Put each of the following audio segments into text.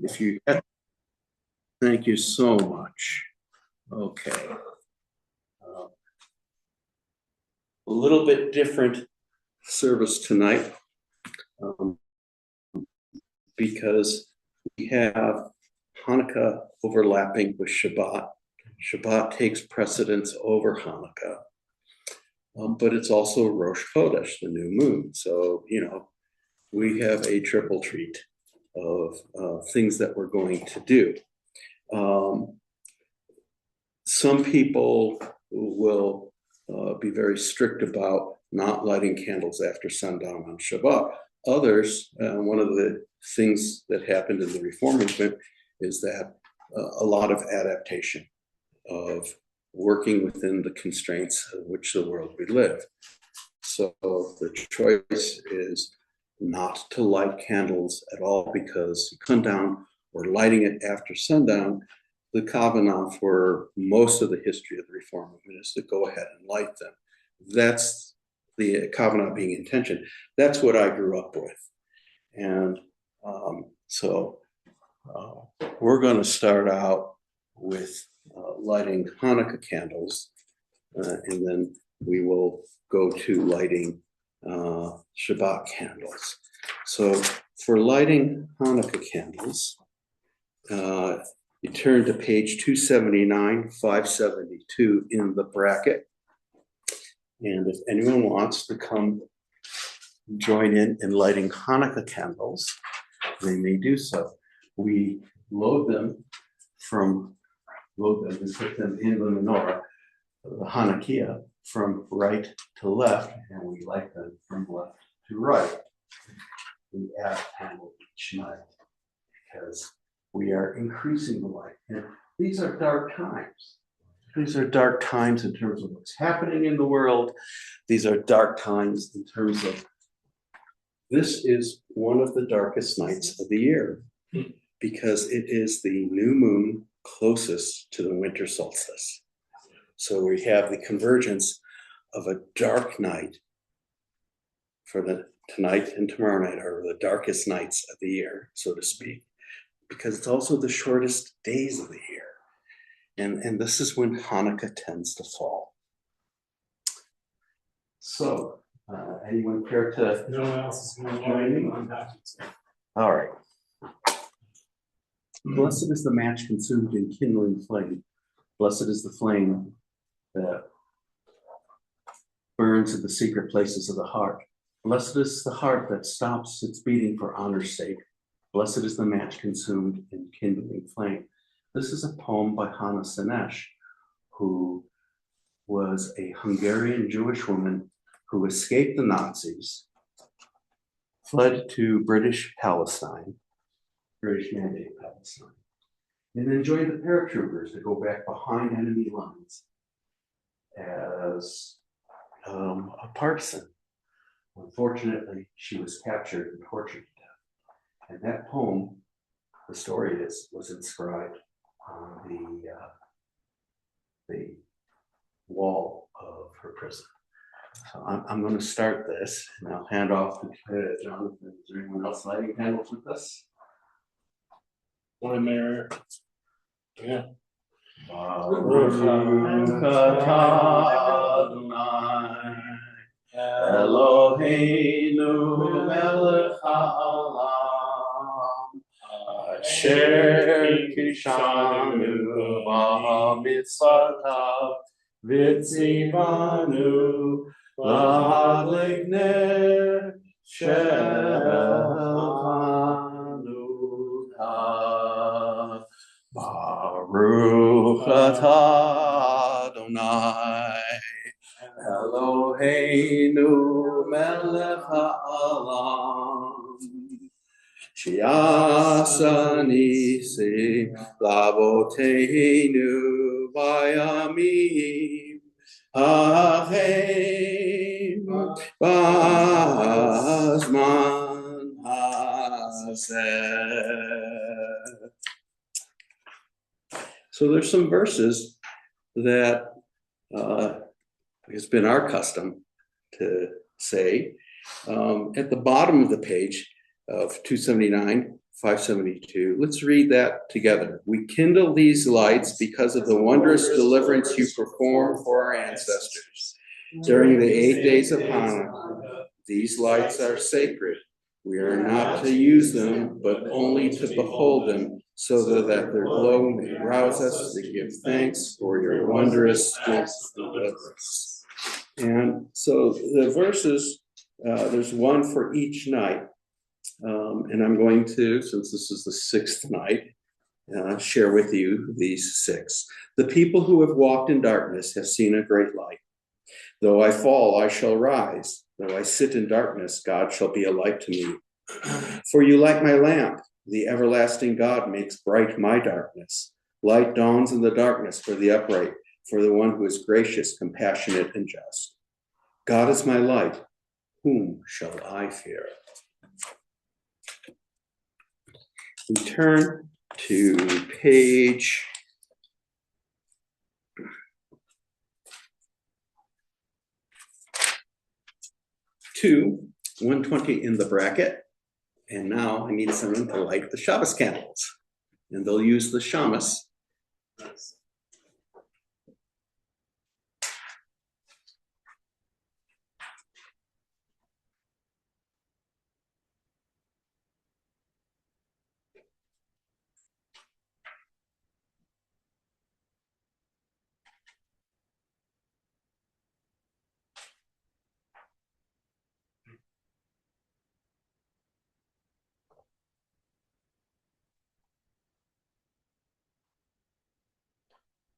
If you, thank you so much. Okay. A little bit different service tonight because we have Hanukkah overlapping with Shabbat. Shabbat takes precedence over Hanukkah, but it's also Rosh Chodesh, the new moon. So, we have a triple treat of things that we're going to do. Some people will be very strict about not lighting candles after sundown on Shabbat. Others, one of the things that happened in the Reform movement is that a lot of adaptation of working within the constraints of which the world we live. So the choice is not to light candles at all because sundown or lighting it after sundown. The kavanah for most of the history of the Reform movement is to go ahead and light them. That's the kavanah being intention. That's what I grew up with. And so we're going to start out with lighting Hanukkah candles, and then we will go to lighting Shabbat candles. So for lighting Hanukkah candles, you turn to page 279, 572 in the bracket. And if anyone wants to come join in lighting Hanukkah candles, they may do so. We load them and put them in the menorah, the Hanukkah, from right to left, and we light them from left to right. We add a candle each night because we are increasing the light. And these are dark times. These are dark times in terms of what's happening in the world. These are dark times in terms of this is one of the darkest nights of the year because it is the new moon closest to the winter solstice. So we have the convergence of a dark night for tonight and tomorrow night are the darkest nights of the year, so to speak, because it's also the shortest days of the year. And this is when Hanukkah tends to fall. So, anyone care to? No one else is going to join me. I'm happy to. All right. Blessed is the match consumed in kindling flame. Blessed is the flame that burns at the secret places of the heart. Blessed is the heart that stops its beating for honor's sake. Blessed is the match consumed in kindling flame. This is a poem by Hannah Senesh, who was a Hungarian Jewish woman who escaped the Nazis, fled to British Palestine, British Mandate Palestine, and then joined the paratroopers to go back behind enemy lines as a partisan. Unfortunately, she was captured and tortured to death. And that poem, the story is, was inscribed on the wall of her prison. So I'm going to start this, and I'll hand off to Jonathan. Is there anyone else lighting candles with us? One there. Yeah. Eloheinu melech ha'olam asher kishanu b'mitzvotav v'tzivanu lahadlik ner shel Chanukah. Baruch atah Adonai Eloheinu melech ha'olam she'asa nisim lavoteinu bayamim ha'hem b'zman hazeh. So there's some verses that it's been our custom to say. At the bottom of the page of 279, 572. Let's read that together. We kindle these lights because of the wondrous deliverance you performed for our ancestors. During the 8 days of Hanukkah, these lights are sacred. We are not to use them, but only to behold them, so that their glow may rouse us to give thanks for your wondrous deliverance. And so the verses, there's one for each night. And I'm going to, since this is the sixth night, share with you these six. The people who have walked in darkness have seen a great light. Though I fall, I shall rise. Though I sit in darkness, God shall be a light to me. For you light my lamp. The everlasting God makes bright my darkness. Light dawns in the darkness for the upright, for the one who is gracious, compassionate, and just. God is my light. Whom shall I fear? We turn to page 120 in the bracket. And now I need someone to light the Shabbos candles. And they'll use the shamas.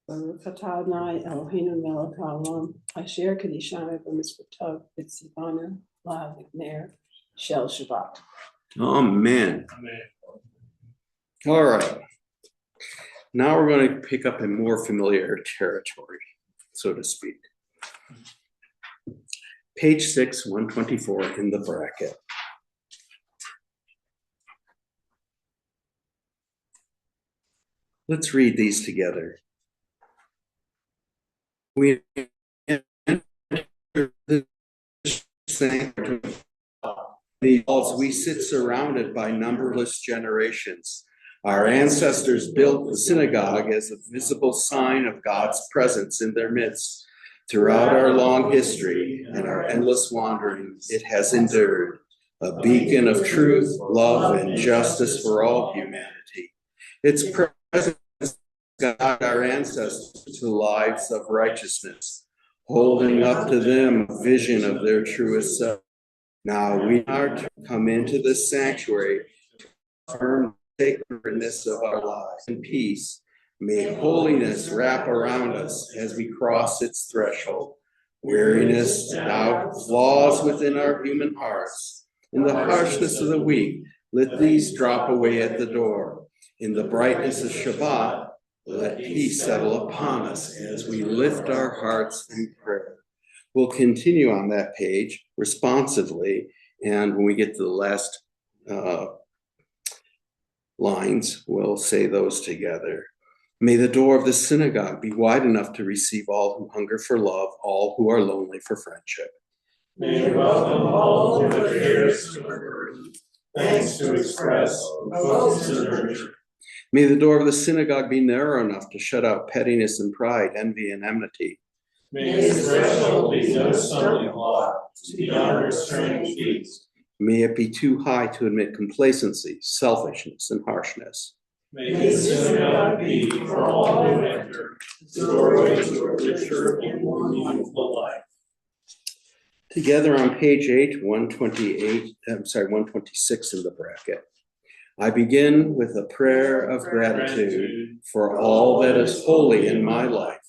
Baruch atah Adonai Eloheinu melech haolam, asher kadishanu b'mitzvotav v'tzivanu la'avner shel Shabbat. Amen. Amen. All right. Now we're going to pick up a more familiar territory, so to speak. Page 6, 124 in the bracket. Let's read these together. We enter the sanctuary. We sit surrounded by numberless generations. Our ancestors built the synagogue as a visible sign of God's presence in their midst. Throughout our long history and our endless wandering, it has endured, a beacon of truth, love, and justice for all humanity. Its presence guided our ancestors to lives of righteousness, holding up to them a vision of their truest self. Now we are to come into this sanctuary to affirm the sacredness of our lives and peace. May holiness wrap around us as we cross its threshold. Weariness, doubt, flaws within our human hearts. In the harshness of the week, let these drop away at the door. In the brightness of Shabbat, let peace settle upon us as we lift our hearts in prayer. We'll continue on that page responsively, and when we get to the last lines, we'll say those together. May the door of the synagogue be wide enough to receive all who hunger for love, all who are lonely for friendship. May we welcome all who are curious to burden, thanks to express, hopes to nurture. May the door of the synagogue be narrow enough to shut out pettiness and pride, envy and enmity. May the threshold be no stumbling block to yonder strange beast. May it be too high to admit complacency, selfishness, and harshness. May the synagogue be for all who enter, the doorway to a richer and more meaningful life. Together on page 8, 126 in the bracket. I begin with a prayer of gratitude for all that is holy in my life.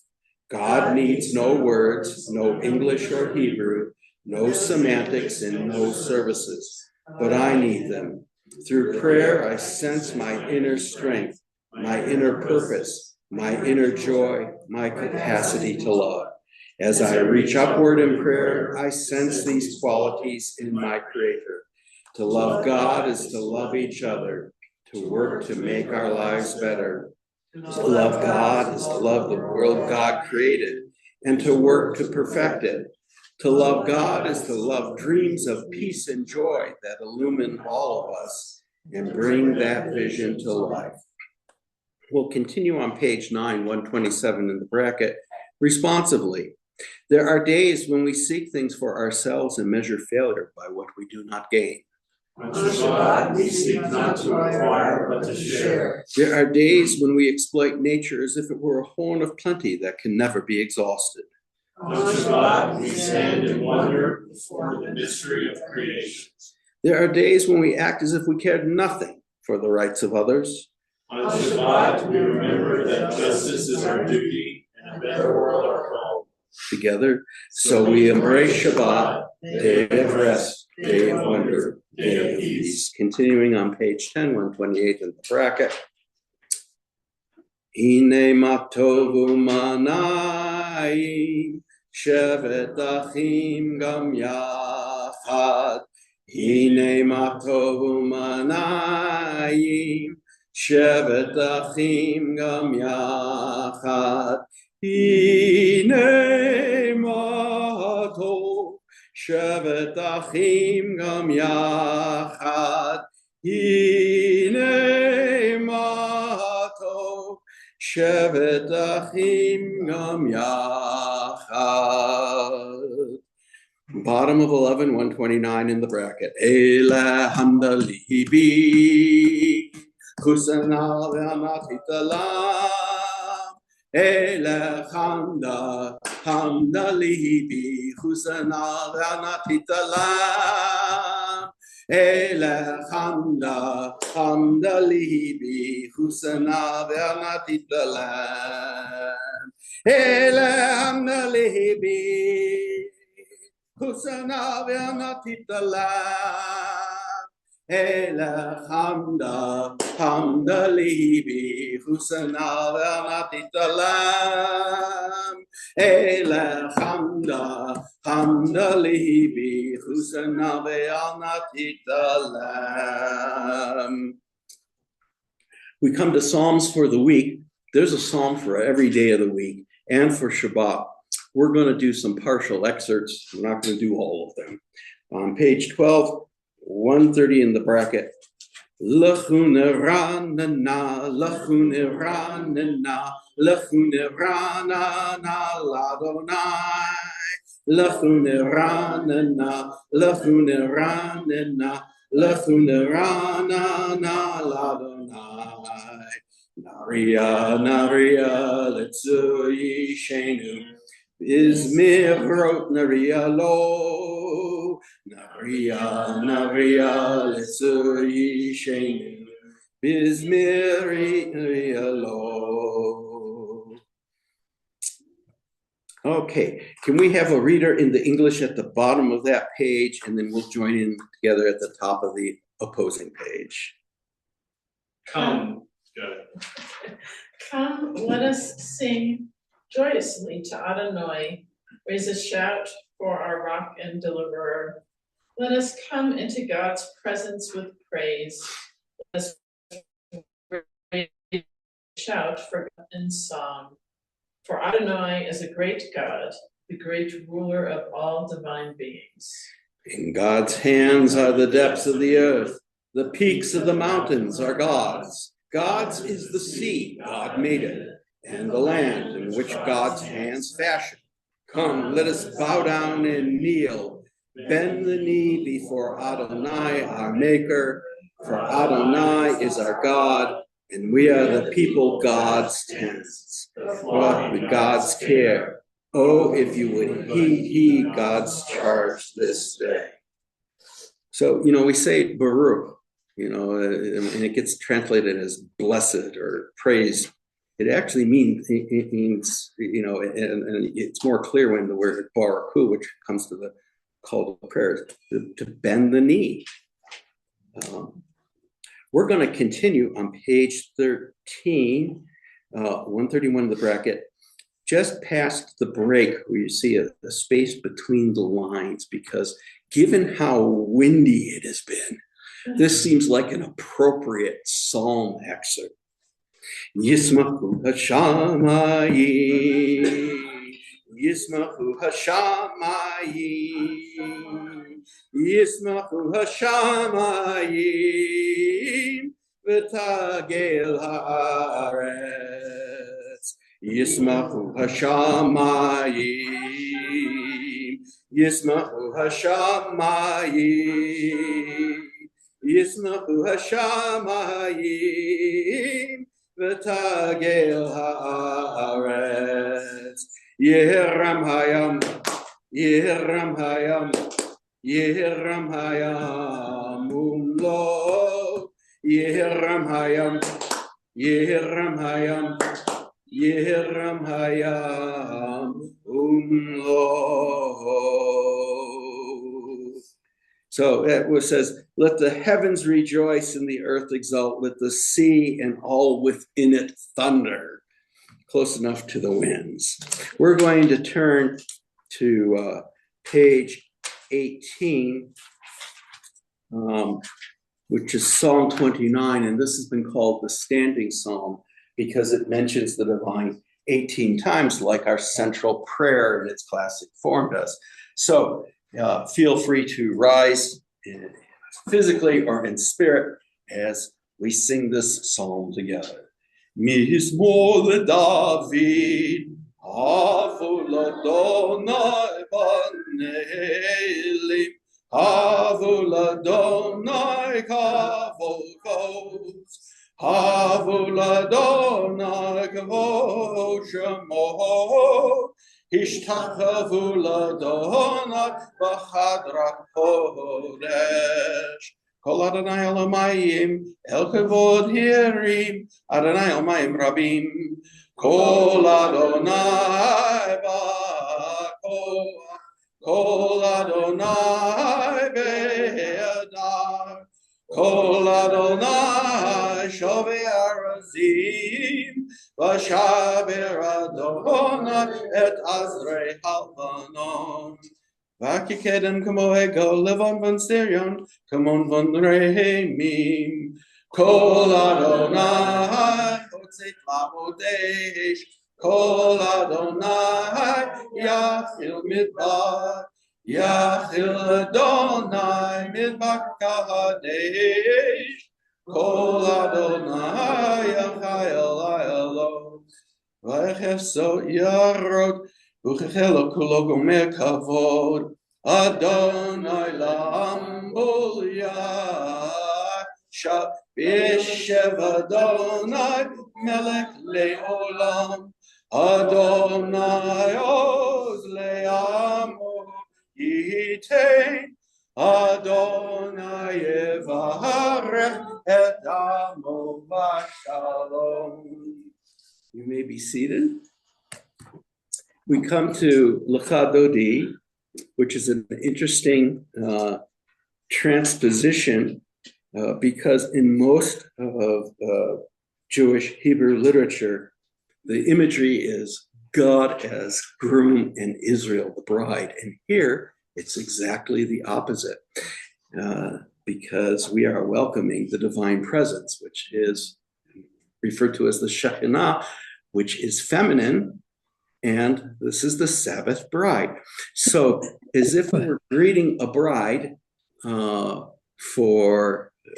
God needs no words, no English or Hebrew, no semantics, and no services, but I need them. Through prayer, I sense my inner strength, my inner purpose, my inner joy, my capacity to love. As I reach upward in prayer, I sense these qualities in my Creator. To love God is to love each other, to work to make our lives better. To love God is to love the world God created and to work to perfect it. To love God is to love dreams of peace and joy that illumine all of us. and bring that vision to life. We'll continue on page 9, 127 in the bracket, responsively. There are days when we seek things for ourselves and measure failure by what we do not gain. On Shabbat, we seek not to acquire, but to share. There are days when we exploit nature as if it were a horn of plenty that can never be exhausted. On Shabbat, we stand in wonder before the mystery of creation. There are days when we act as if we cared nothing for the rights of others. On Shabbat, we remember that justice is our duty and a better world our call. Together, so we embrace Shabbat, day of rest, day of wonder, day of peace. Continuing on page 10, 128 in the bracket. Hine matovu manayim, shevet achim gam yachad. Hine matovu manayim, shevet achim gam yachad. Hine matov shevet achim gam yachad. Hine matov shevet achim gam yachad. Bottom of 11, 129 in the bracket. Ele handalibi kusana ve'anatitalam. Ele handalibi kusana ve'anatitalam. Ele handalibi kusana ve'anatitalam. Ele handalibi kusana ve'anatitalam. Ele handalibi kusana ve'anatitalam. Ele handalibi kusana ve'anatitalam. We come to Psalms for the week. There's a psalm for every day of the week and for Shabbat. We're going to do some partial excerpts. We're not going to do all of them. On page 12, 130 in the bracket. L'chuneranana, l'chuneranana, l'chuneranana, l'Adonai. L'chuneranana, l'chuneranana, l'chuneranana, l'Adonai. Naria, naria, letzu yishenu. Izmirot naria lo. Naria, letzu yishenu. Bizmiri lo. Okay, can we have a reader in the English at the bottom of that page, and then we'll join in together at the top of the opposing page. Come. Good. Come, let us sing joyously to Adonai, raise a shout for our rock and deliverer. Let us come into God's presence with praise. Let us raise a shout for God in song. For Adonai is a great God, the great ruler of all divine beings. In God's hands are the depths of the earth. The peaks of the mountains are God's. God's is the sea, God made it, and the land in which God's hands fashioned. Come, let us bow down and kneel, bend the knee before Adonai, our Maker, for Adonai is our God, and we are the people God's tenants, brought with God's care. Oh, if you would heed God's charge this day. So, we say Baruch. And it gets translated as blessed or praised. It actually means, and it's more clear when the word baruchu, which comes to the call to prayers, to bend the knee. We're going to continue on page 13, 131 of the bracket, just past the break where you see a space between the lines, because given how windy it has been, this seems like an appropriate psalm excerpt. Yismachu hashamayim, Yismachu hashamayim, Yismachu hashamayim v'tagel haaretz. Yismachu hashamayim, Yismachu hashamayim, Yismachu hashamayim v'tagel haaretz. Yehiram hayam, Yehiram hayam, Yehiram hayam umlo, Yehiram hayam, Yehiram hayam, Yehiram hayam umlo. So it says, let the heavens rejoice and the earth exult, let the sea and all within it thunder. Close enough to the winds. We're going to turn to page 18, which is Psalm 29, and this has been called the standing psalm because it mentions the divine 18 times, like our central prayer in its classic form does. So feel free to rise physically or in spirit as we sing this psalm together. Mizmor leDavid, havu l'Adonai b'ne'elim, havu l'Adonai kavod, havu l'Adonai kavod shemo, ishtachavu l'Adonai b'chadrat kodesh. Kol Adonai Elomayim, El Kavod Hirim, Adonai Elomayim Rabim, Kol Adonai Ba'koach, Kol Adonai Be'adar, Kol Adonai Shovei Arazim, V'shaber Adonai et Azrei Halvanon. Vakikedem kamo ego levon von Sirion, kamon von Rehemim. Kol Adonai, Otzet Labodesh, Kol Adonai, Yachil Midbar, Yachil Adonai, Midbar Kadesh, Kol Adonai, Yachayel Ayelo, Vaychefso Yarod, Uchechelo kulo gomer kavod, Adonai la'ambol yasha, B'shev Adonai melech le'olam, Adonai oz le'amo yitein, Adonai yevarech et amo v'shalom. You may be seated. We come to Lecha Dodi, which is an interesting transposition because in most of Jewish Hebrew literature, the imagery is God as groom and Israel, the bride. And here, it's exactly the opposite because we are welcoming the divine presence, which is referred to as the Shekinah, which is feminine. And this is the Sabbath bride. So as if we were greeting a bride for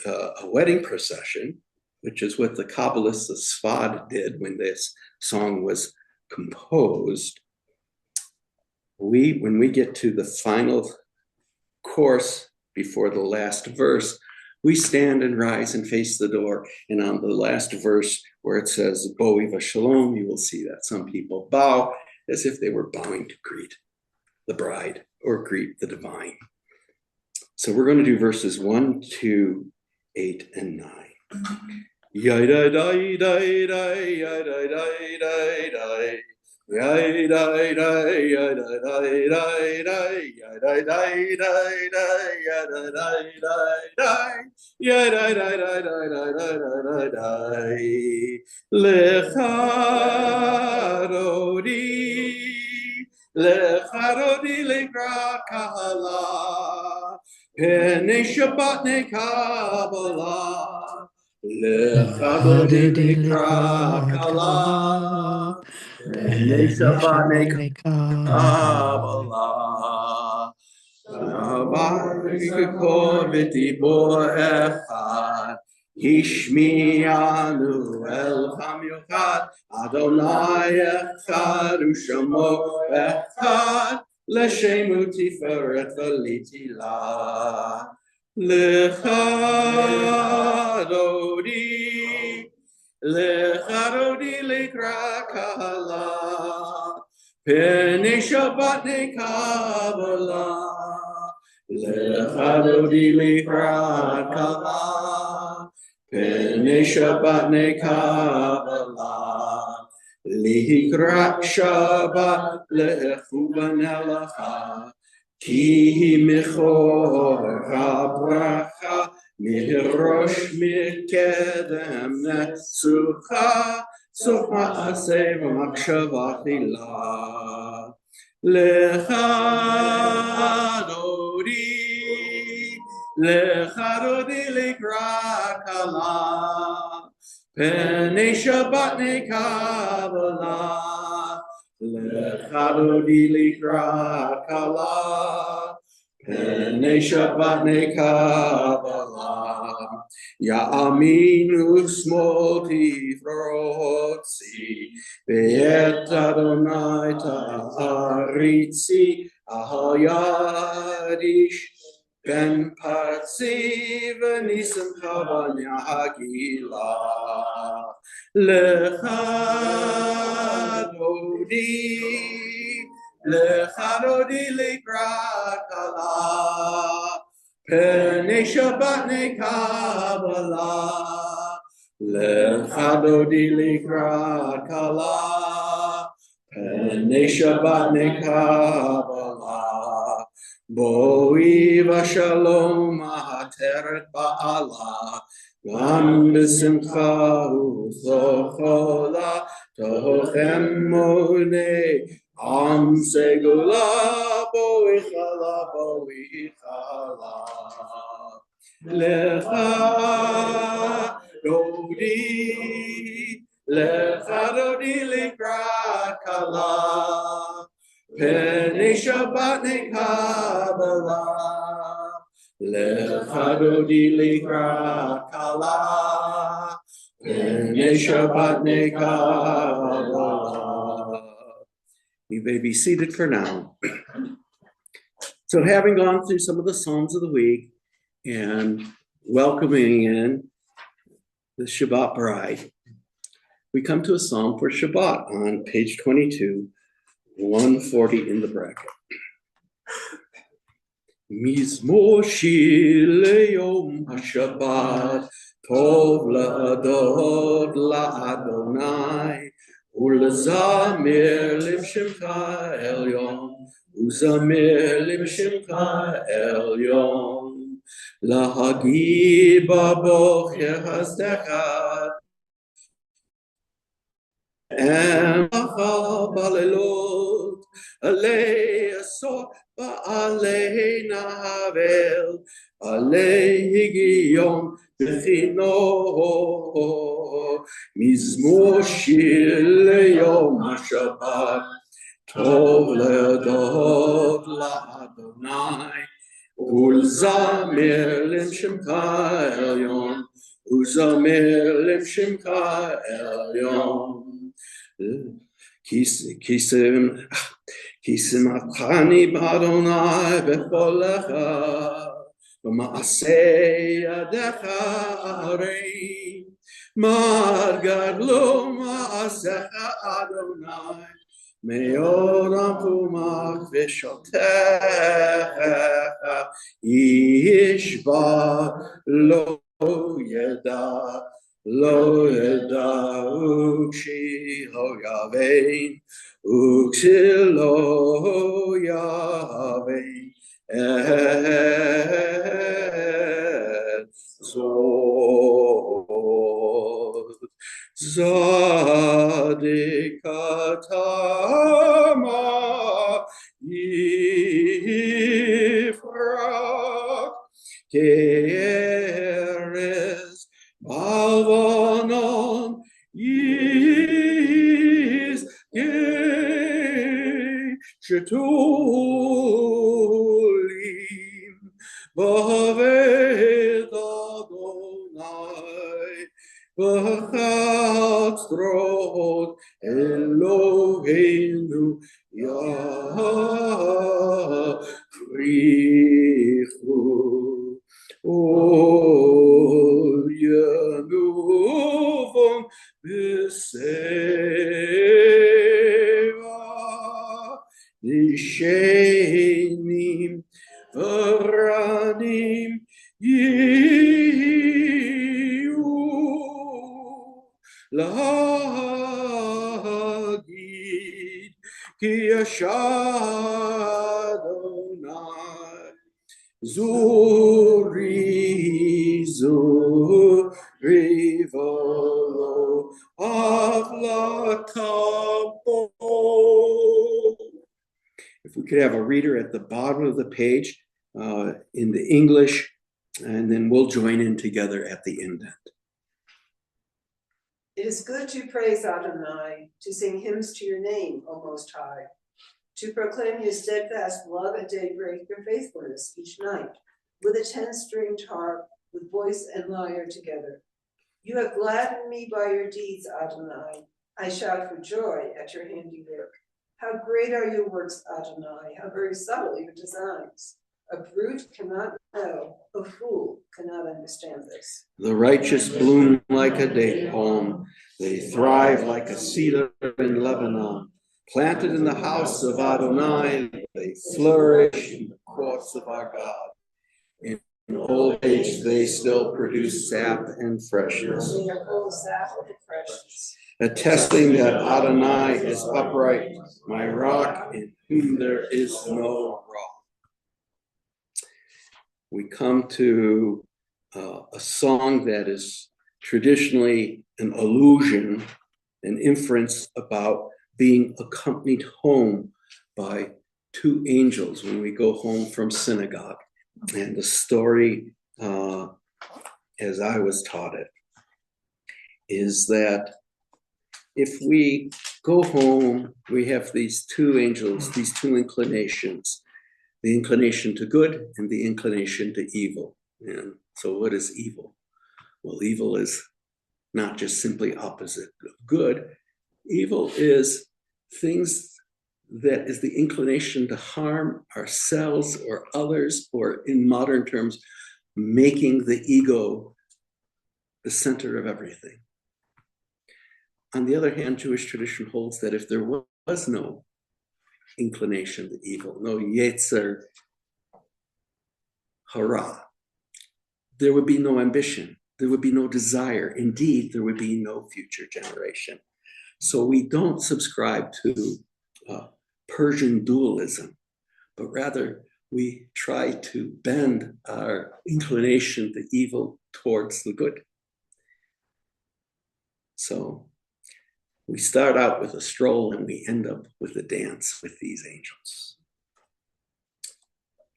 a wedding procession, which is what the Kabbalists, the Sfad, did when this song was composed, when we get to the final course before the last verse, we stand and rise and face the door. And on the last verse where it says, Boi v'shalom, you will see that some people bow as if they were bowing to greet the bride or greet the divine. So we're going to do verses 1, 2, 8, and 9. Lecharodi lekra kahala, Penei Shabbat nekabala. Lecharodi lekra kahala, Penei Shabbat nekabala. Baruch v'tibor echad. Hishmi'anu el hamiuchad. Adonai echad u'shamo echad. L'shemu tiferet v'litila. L'chadodi l'ikra kala. P'nei Shabbat ne'kabbalah. L'chadodi l'ikra kala. P'nei Shabbat ne'kabbalah. L'ikra Shabbat le'chuban elacha. Ki mechor habracha mirosh mikedem netzucha sof ma'aseh v'machshava tchila. L'chadodi l'ikra kala. P'nei Shabbat ne'kabbalah. L'chadodi l'ikra kala. P'nei Shabbat ne'kabbalah. Ya'aminu smol tifrotzi. Ve'et Adonai ta'aritzi. Ahal yadish. Ben Parsi v'nisam chavanya hagila. L'chadodi l'ikra kala. P'nei Shabbat ne'kabbalah. L'chadodi l'ikra kala. P'nei Shabbat ne'kabbalah. Boi v'shalom ha'ateret ba'ala. Gam b'simcha u'zochola. Tochem monei am segula. Boi chala, boi chala. L'chadodi l'ikra kala. P'nei Shabbat ne'kabbalah. L'chadodi l'ikra kala. P'nei Shabbat ne'kabbalah. You may be seated for now. So having gone through some of the Psalms of the week and welcoming in the Shabbat bride, we come to a Psalm for Shabbat on page 22, 140 in the bracket. Mizmor shir leyom haShabbat, tov la'adot la'Adonai, u'lezamir l'shemcha elyon, u'zamir l'shemcha elyon, lahagid ba'bocher hasdechad, and balelot, alei asor ba'alei navel, alei higion b'chino, mizmor shir leyom haShabbat, tov le'adot la'Adonai, u'lezamir l'shemcha elyon, u'zamir l'shemcha elyon. Kisimachani b'Adonai b'cholecha, v'ma'aseh yadecha arei, ma'ad gadlo ma'asecha Adonai, me'od amkumach v'shotecha, yishba lo yeda. Lo yeda ukshi ho yavein, ukshi lo yavein et zod zadikatama yifrak ke'erez Alvanon yis ye shetuli Asrot Eloheinu Yafrichu Yanuvon B'Seva Nishenim V'Ranim Yiyu L'Hagid Ki Adonai Zuri volo avlakabo. If we could have a reader at the bottom of the page in the English, and then we'll join in together at the indent. It is good to praise Adonai, to sing hymns to your name, O Most High, to proclaim your steadfast love at daybreak, your faithfulness each night, with a 10-stringed harp, with voice and lyre together. You have gladdened me by your deeds, Adonai. I shout for joy at your handiwork. How great are your works, Adonai, how very subtle your designs. A brute cannot know, a fool cannot understand this. The righteous bloom like a date palm. They thrive like a cedar in Lebanon. Planted in the house of Adonai, they flourish in the courts of our God. In old age, they still produce sap and freshness. Attesting that Adonai is upright, my rock, in whom there is no wrong. We come to a song that is traditionally an allusion, an inference about being accompanied home by two angels when we go home from synagogue. And the story, as I was taught it, is that if we go home, we have these two angels, these two inclinations, the inclination to good and the inclination to evil. And so what is evil? Well, evil is not just simply opposite of good. Evil is things that is the inclination to harm ourselves or others, or in modern terms, making the ego the center of everything. On the other hand, Jewish tradition holds that if there was no inclination to evil, no yetzer hara, there would be no ambition, there would be no desire. Indeed, there would be no future generation. So we don't subscribe to Persian dualism, but rather we try to bend our inclination to evil towards the good. So we start out with a stroll and we end up with a dance with these angels.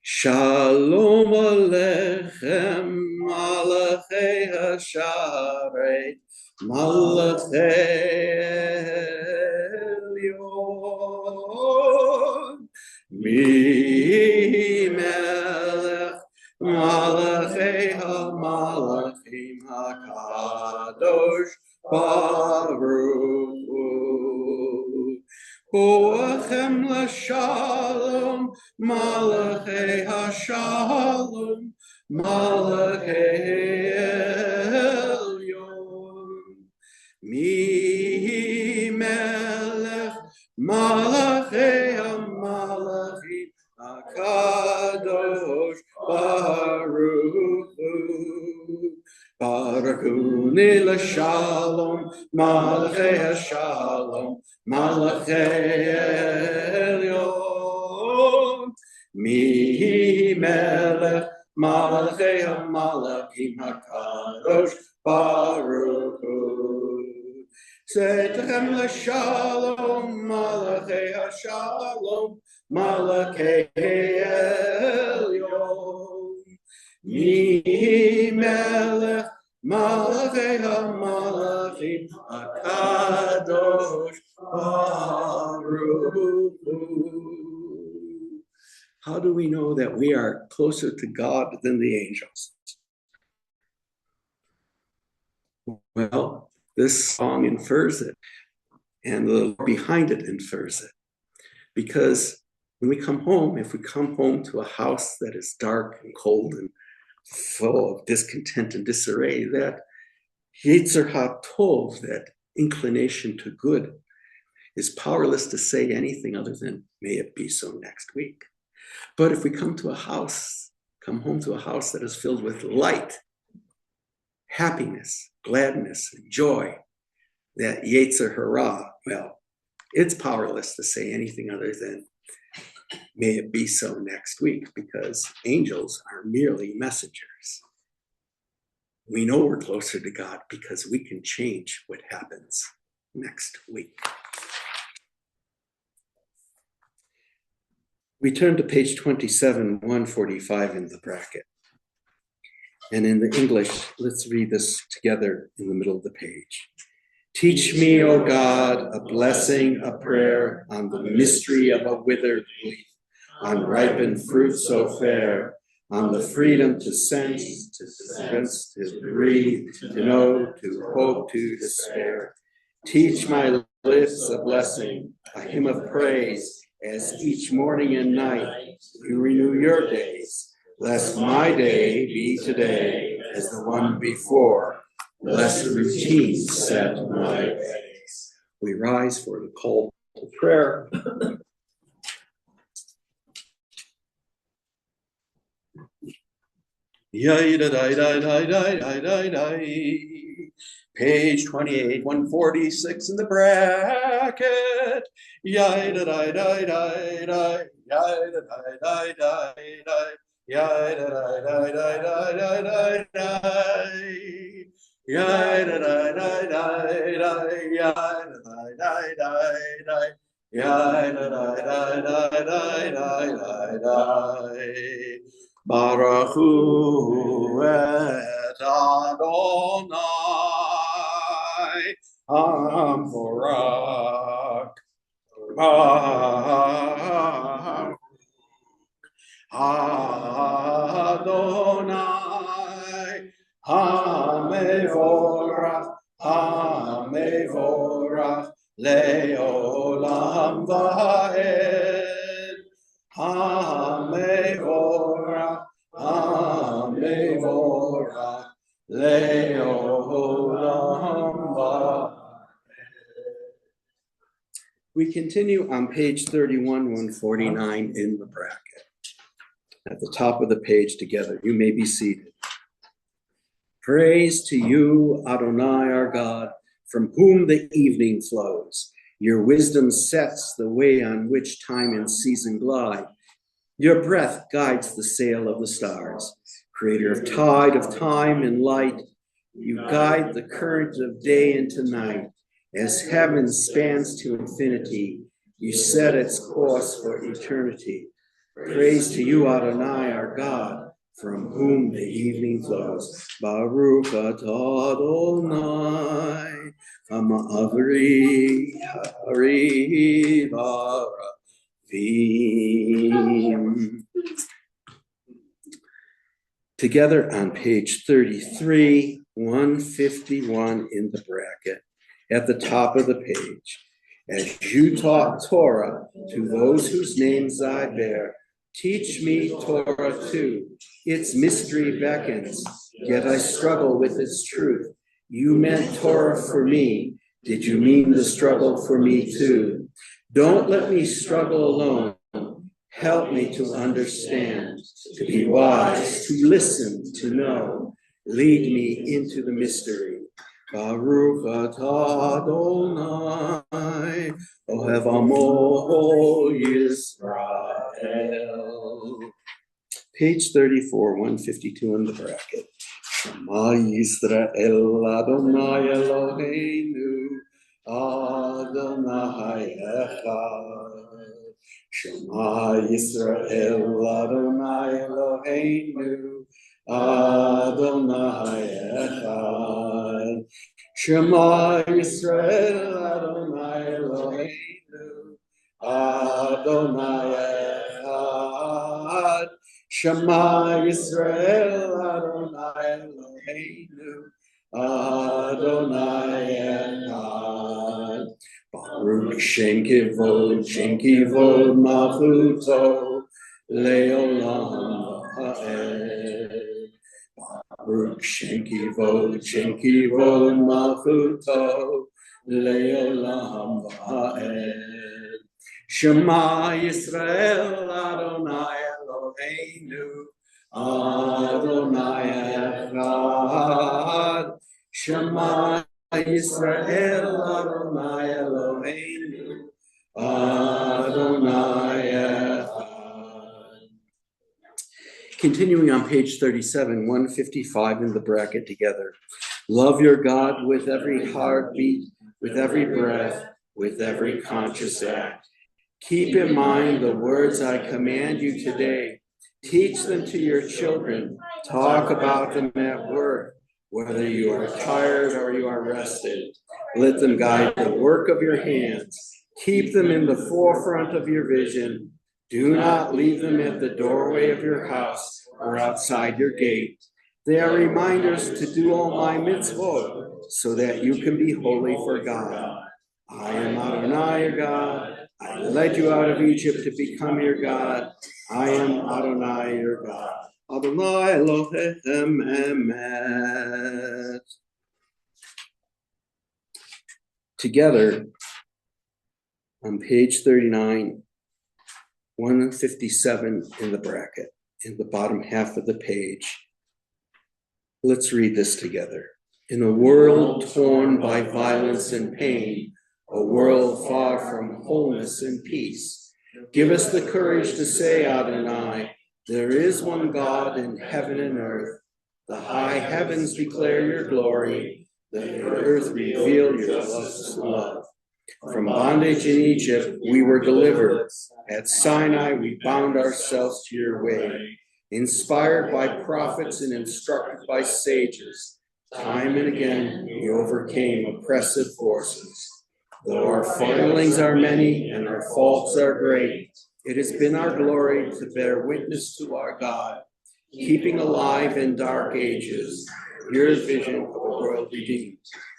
Shalom Aleichem, Malachei Hasharet, Malachei Elyon, Mi Melech, Malachei HaMalachim HaKadosh Baruch Hu. Boachem l'shalom, Malachei HaShalom, Malachei Elyon. Mi Melech, Malachei HaMalachim HaKadosh Baruch Hu. Baruch Hu l'shalom, Malachei HaShalom, Malachei Elyon. Mi Melech, Malachei HaMalachim HaKadosh Baruch Hu. Tzedechem l'shalom, Malachei HaShalom, Malachei Elyon. Mi Melech, Malachei HaMalachim HaKadosh Baruch Hu. How do we know that we are closer to God than the angels? Well, This song infers it, and the Lord behind it infers it. Because when we come home, if we come home to a house that is dark and cold and full of discontent and disarray, that Yetzer HaTov, that inclination to good, is powerless to say anything other than, may it be so next week. But if we come home to a house that is filled with light, happiness, gladness, and joy, that Yetzer Hara, well, it's powerless to say anything other than, may it be so next week, because angels are merely messengers. We know we're closer to God because we can change what happens next week. We turn to page 27, 145 in the bracket. And in the English, let's read this together in the middle of the page. Teach me, O God, a blessing, a prayer on the mystery of a withered leaf, on ripened fruit so fair, on the freedom to sense, to sense, to breathe, to know, to hope, to despair. Teach my lips a blessing, a hymn of praise, as each morning and night you renew your days. Lest my day be today as the one before, lest routine set my ways. We rise for the call to prayer. Page 28, 146 in the bracket. Baruch Hu et Adonai Hamporak Adonai Hamevorach Hamevorach Leolam Vaed Hamevorach Hamevorach Leolam Vaed. We continue on page 31, 149 in the bracket. At the top of the page together, you may be seated. Praise to you, Adonai, our God, from whom the evening flows. Your wisdom sets the way on which time and season glide. Your breath guides the sail of the stars. Creator of tide, of time and light, you guide the current of day into night. As heaven spans to infinity, you set its course for eternity. Praise to you, Adonai, our God, from whom the evening flows. Baruch atah Adonai, Ha'ma'avri Hari Baravim. Together on page 33, 151 in the bracket, at the top of the page. As you taught Torah to those whose names I bear, teach me Torah too. Its mystery beckons, yet I struggle with its truth. You meant Torah for me. Did you mean the struggle for me too? Don't let me struggle alone. Help me to understand, to be wise, to listen, to know. Lead me into the mystery. Baruch atah Adonai, Ohev Amo Yisrael. Page 34, 152 in the bracket. Shema Yisrael Adonai Eloheinu, Adonai Echad. Shema Yisrael Adonai Eloheinu, Adonai Echad. Shema Yisrael Adonai Eloheinu, Adonai Echad. Shema Yisrael Adonai Eloheinu, Adonai Echad. Baruch Shem Kivod Malchuto Leolam Va'ed. Baruch Shem Kivod Malchuto Leolam Va'ed. Shema Yisrael Adonai Eloheinu Adonai Echad. Shema Yisrael Adonai Eloheinu Adonai Echad. Continuing on page 37, 155 in the bracket together. Love your God with every heartbeat, with every breath, with every conscious act. Keep in mind the words I command you today. Teach them to your children. Talk about them at work, whether you are tired or you are rested. Let them guide the work of your hands. Keep them in the forefront of your vision. Do not leave them at the doorway of your house or outside your gate. They are reminders to do all my mitzvot, so that you can be holy for God. I am Adonai, your God. I led you out of Egypt to become your God. I am Adonai, your God. Adonai Elohim Emet. Together, on page 39, 157 in the bracket, in the bottom half of the page. Let's read this together. In a world torn by violence and pain, a world far from wholeness and peace, give us the courage to say, Adonai, there is one God in heaven and earth. The high heavens declare your glory, the earth reveal your love. From bondage in Egypt we were delivered. At Sinai we bound ourselves to your way. Inspired by prophets and instructed by sages, time and again we overcame oppressive forces. Though our failings are many and our faults are great, it has been our glory to bear witness to our God, keeping alive in dark ages your vision of a world redeemed.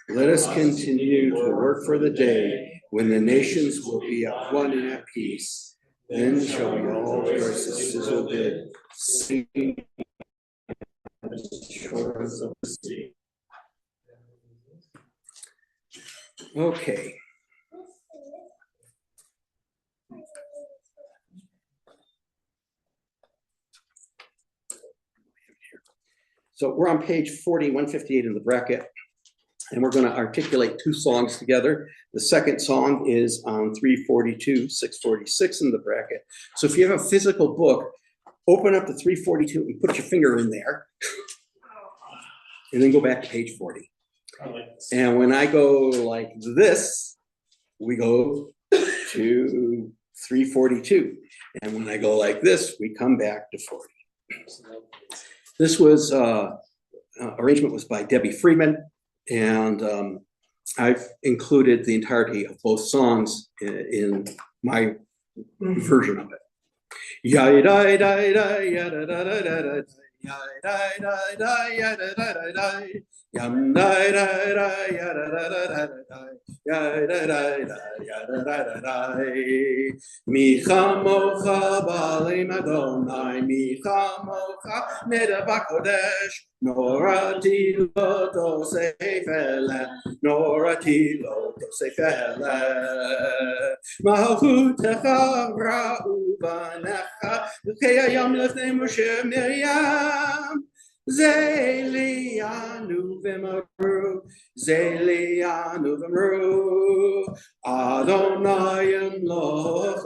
Let us continue to work for the day when the nations will be at one and at peace. Then shall we all rejoice as Sizzle did, singing the shores of the sea. Okay. So we're on page 40, 158 in the bracket, and we're going to articulate two songs together. The second song is on 342, 646 in the bracket. So if you have a physical book, open up to 342 and put your finger in there, and then go back to page 40. And when I go like this, we go to 342. And when I go like this, we come back to 40. This was, arrangement was by Debbie Freeman, and I've included the entirety of both songs in my version of it. Michamocha b'aleim Adonai, Michamocha neder b'kodesh, Norati lo tosef eleh, Norati lo tosef eleh. Malchutecha ra'u banecha, V'kei lefnei Moshe Miriam. Zelianu v'mru, Adonai yimloch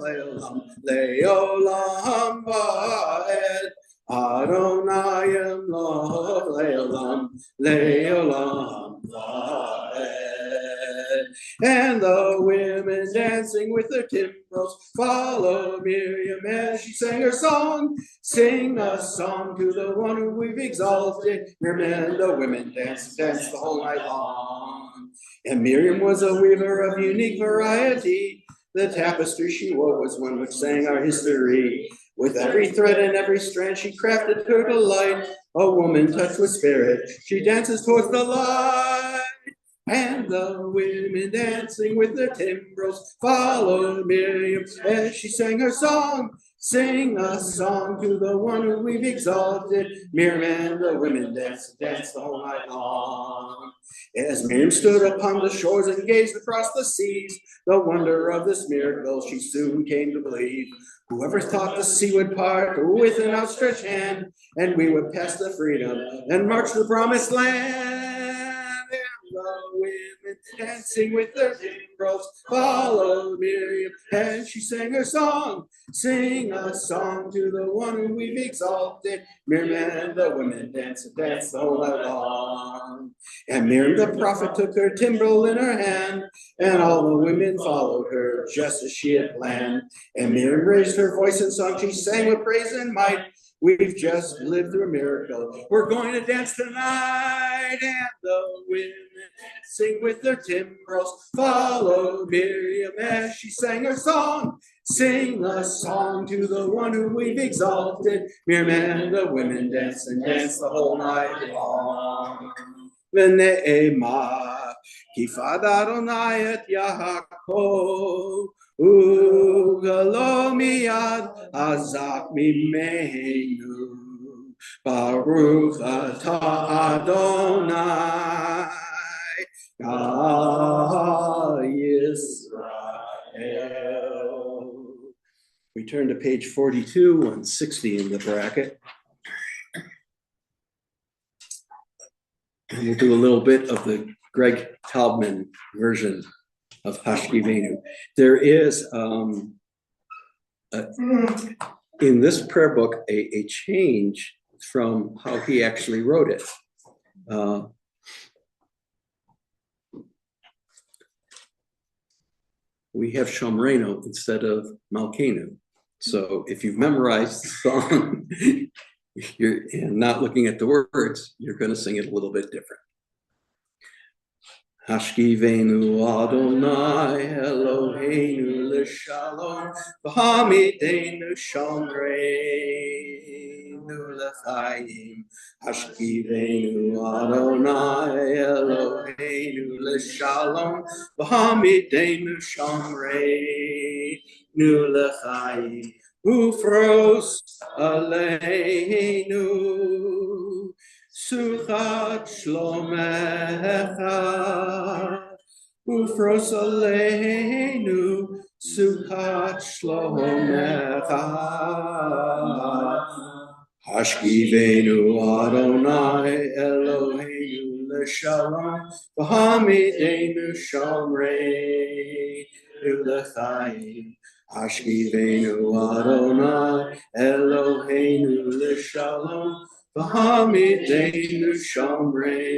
le'olam va'ed. Adonai yimloch le'olam va'ed. And the women dancing with their timbrels followed Miriam as she sang her song. Sing a song to the one who we've exalted. Miriam and the women danced the whole night long. And Miriam was a weaver of unique variety. The tapestry she wove was one which sang our history. With every thread and every strand she crafted her delight. A woman touched with spirit, she dances towards the light. And the women dancing with their timbrels followed Miriam as she sang her song. Sing a song to the one who we've exalted. Miriam and the women danced the whole night long. As Miriam stood upon the shores and gazed across the seas, the wonder of this miracle she soon came to believe. Whoever thought the sea would part with an outstretched hand, and we would pass to freedom and march to the promised land. And the women dancing with their timbrels followed Miriam as she sang her song. Sing a song to the one who we've exalted. Miriam and the women danced the whole night long. And Miriam the prophet took her timbrel in her hand, and all the women followed her just as she had planned. And Miriam raised her voice in song, she sang with praise and might. We've just lived through a miracle, we're going to dance tonight. And the women sing with their timbrels followed Miriam as she sang her song. Sing a song to the one who we've exalted. Miriam and the women danced the whole night long. V'ne'emar ki fad Adonai et Yaakov ugalo miyad azak mimenu baruch atah Adonai Yisrael. We turn to page 42, 160 in the bracket. And we'll do a little bit of the Greg Taubman version of Hashkivenu. There is, in this prayer book, a change from how he actually wrote it. We have Shomreno instead of Malkenu. So if you've memorized the song, you're not looking at the words, you're going to sing it a little bit different. Hashkivenu Adonai Eloheinu l'shalom v'hamidenu shomreinu l'chaim. Hashkivenu Adonai Eloheinu l'shalom v'hamidenu shomreinu l'chaim. Ufros aleinu suchat shlomecha. Ufros aleinu suchat shlomecha. Hashkivenu Adonai Eloheinu l'shalom v'hamidenu shomreinu l'chaim. Hashkivenu Adonai Eloheinu l'shalom v'hamidenu shomreinu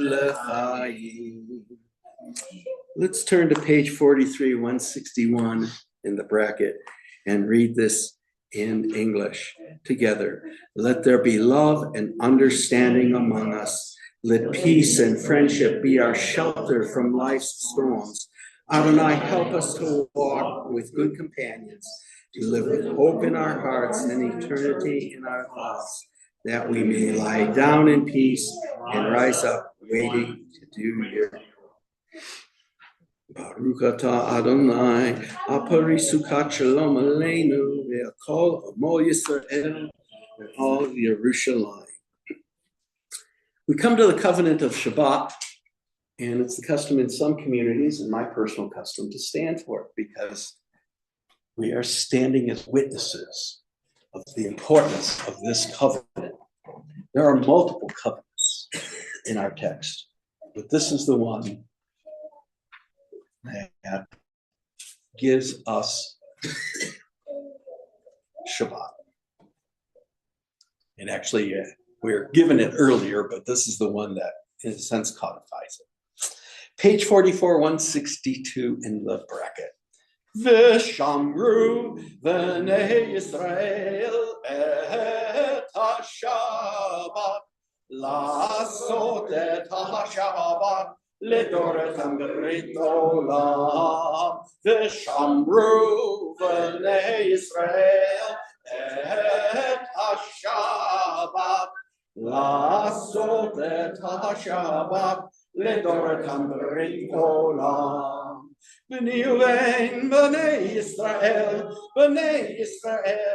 l'chaim. Let's turn to page 43, 161 in the bracket and read this in English together. Let there be love and understanding among us. Let peace and friendship be our shelter from life's storms. Adonai, help us to walk with good companions, to live with hope in our hearts and eternity in our thoughts, that we may lie down in peace and rise up waiting to do your will. Baruch atah Adonai, apari sukat shalom aleinu, ve'akol amo Yisrael, and all Yerushalayim. We come to the covenant of Shabbat, and it's the custom in some communities, and my personal custom, to stand for it, because we are standing as witnesses of the importance of this covenant. There are multiple covenants in our text, but this is the one that gives us Shabbat. And actually, we were given it earlier, but this is the one that, in a sense, codifies it. Page 44, 162 in the bracket. V'shamru v'nei Yisrael et ha-Shabbat, la'asot et ha-Shabbat לדורתם ברית עולם, ושמרו בני ישראל את השבת, לעשות את השבת, לדורתם ברית עולם. ונהיו בין בני ישראל,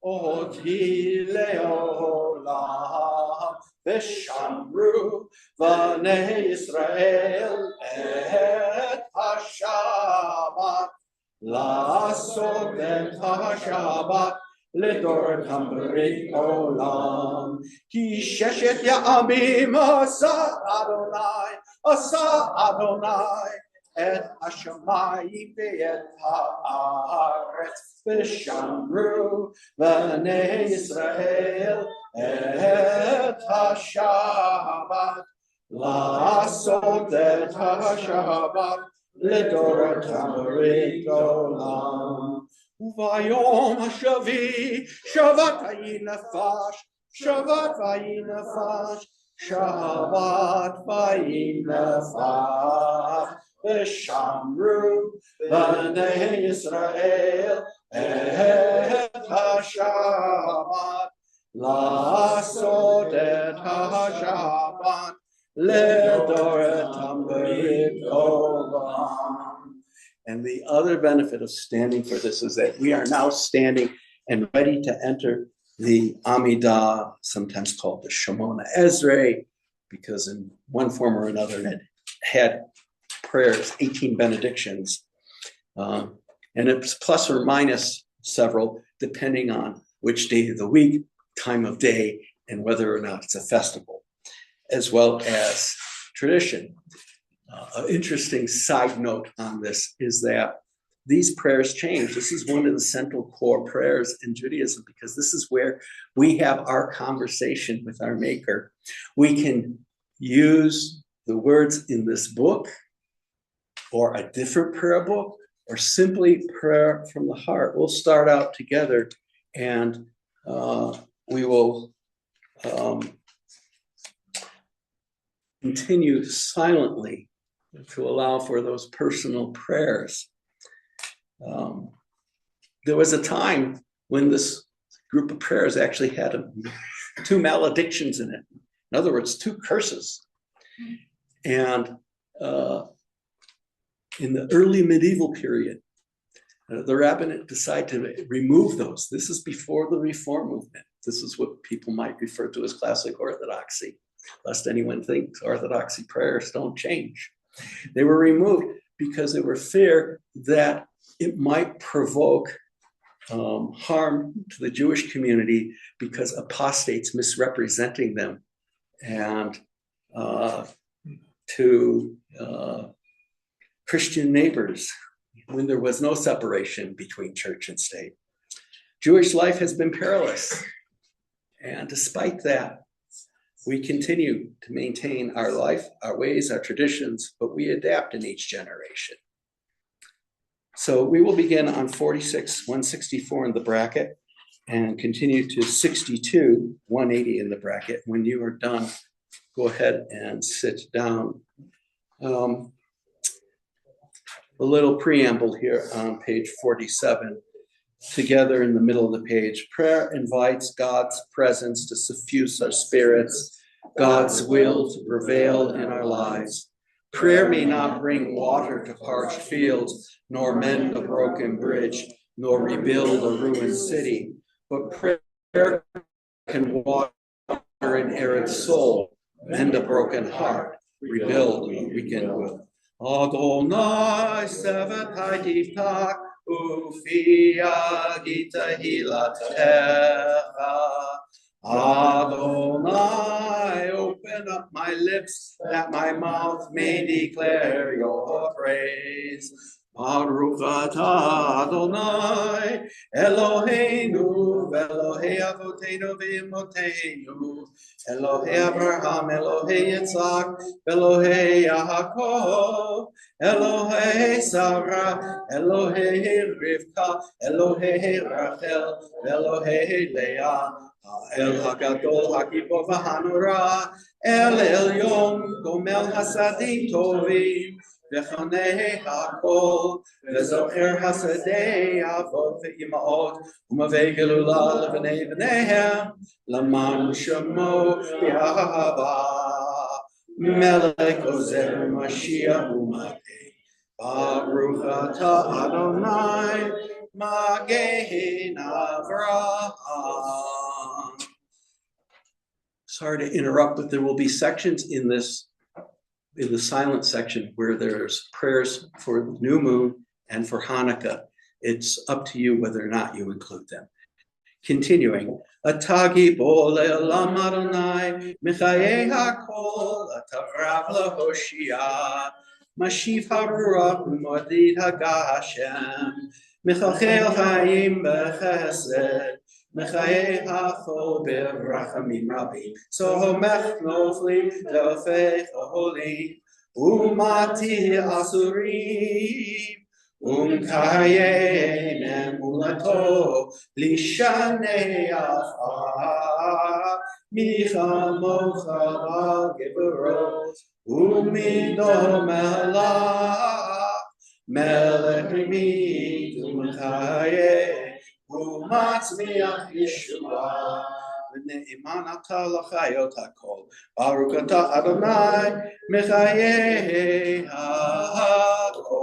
אותי לעולם, ושמרו בני ישראל את השבת, לעשות את השבת, לדורתם ברית עולם. כי ששת ימים עשה אדוני את השמיים ואת הארץ, ושמרו בני ישראל את השבת, לעשות את השבת, לדורתם ברית עולם. וביום השביעי שבת ויהי נפש, שבת ויהי נפש, שבת ויהי נפש, ושמרו בני ישראל את השבת, לעשות את השבת, לדורתם ברית עולם. And the other benefit of standing for this is that we are now standing and ready to enter the Amidah, sometimes called the Shemona Esrei, because in one form or another it had prayers, 18 benedictions, and it's plus or minus several, depending on which day of the week, time of day, and whether or not it's a festival, as well as tradition. An interesting side note on this is that these prayers change. This is one of the central core prayers in Judaism, because this is where we have our conversation with our Maker. We can use the words in this book or a different prayer book or simply prayer from the heart. We'll start out together, and we will continue silently to allow for those personal prayers. There was a time when this group of prayers actually had two maledictions in it. In other words, two curses. And in the early medieval period, the rabbinate decided to remove those. This is before the Reform movement. This is what people might refer to as classic Orthodoxy, lest anyone thinks Orthodoxy prayers don't change. They were removed because they were fear that it might provoke harm to the Jewish community because apostates misrepresenting them, and to Christian neighbors when there was no separation between church and state. Jewish life has been perilous, and despite that, we continue to maintain our life, our ways, our traditions, but we adapt in each generation. So we will begin on 164 in the bracket and continue to 62, 180 in the bracket. When you are done, go ahead and sit down. A little preamble here on page 47. Together in the middle of the page, prayer invites God's presence to suffuse our spirits, God's will to prevail in our lives. Prayer may not bring water to parched fields, nor mend a broken bridge, nor rebuild a ruined city, but prayer can water an arid soul, mend a broken heart, rebuild a weakened will. Adonai sevet ha'tiftach, Ufia gita hilatecha. Adonai, open up my lips that my mouth may declare your praise. Baruch atah Adonai, Eloheinu, Elohei Avoteinu v'Imotenu, Elohei Abraham, Elohei Yitzhak, Elohei Yaakov, Elohei Sarah, Elohei Rivka, Elohei Rachel, Elohei Leah, האל הגדול הגיבור והנורא, אל עליון גומל חסדים טובים וחוני הכל, וזוכר חסדי אבות ואימהות ומביא גלולה לבני בניהם למען שמו באהבה. מלך עוזר משיח ומטה, ברוך אתה אדוני מגן אברהם. Sorry to interrupt, but there will be sections in the silent section where there's prayers for new moon and for Hanukkah. It's up to you whether or not you include them. Continuing, Atagi bo le'olam Adonai, Michayei hakol, Atavrav le'hoshia, Mashiv haruach u'modid hagashem, Michachel hayim b'chesed, Mechayei hachol b'rachamim rabim, Sohomech noflim le'ofech oholim, Umati asurim, Kaye emulato lishanei afar micha mocha geberot umido melach melech mitum kaye umatzmiach Yeshua v'ne'iman ata l'chayot hakol baruch ata Adonai mechayei hakol.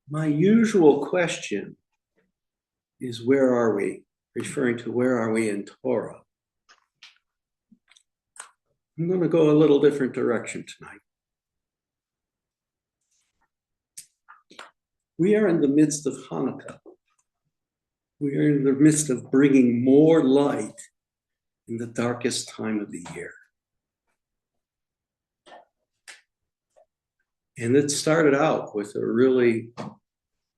My usual question is, where are we? Referring to where are we in Torah? I'm going to go a little different direction tonight. We are in the midst of Hanukkah. We are in the midst of bringing more light in the darkest time of the year. And it started out with a really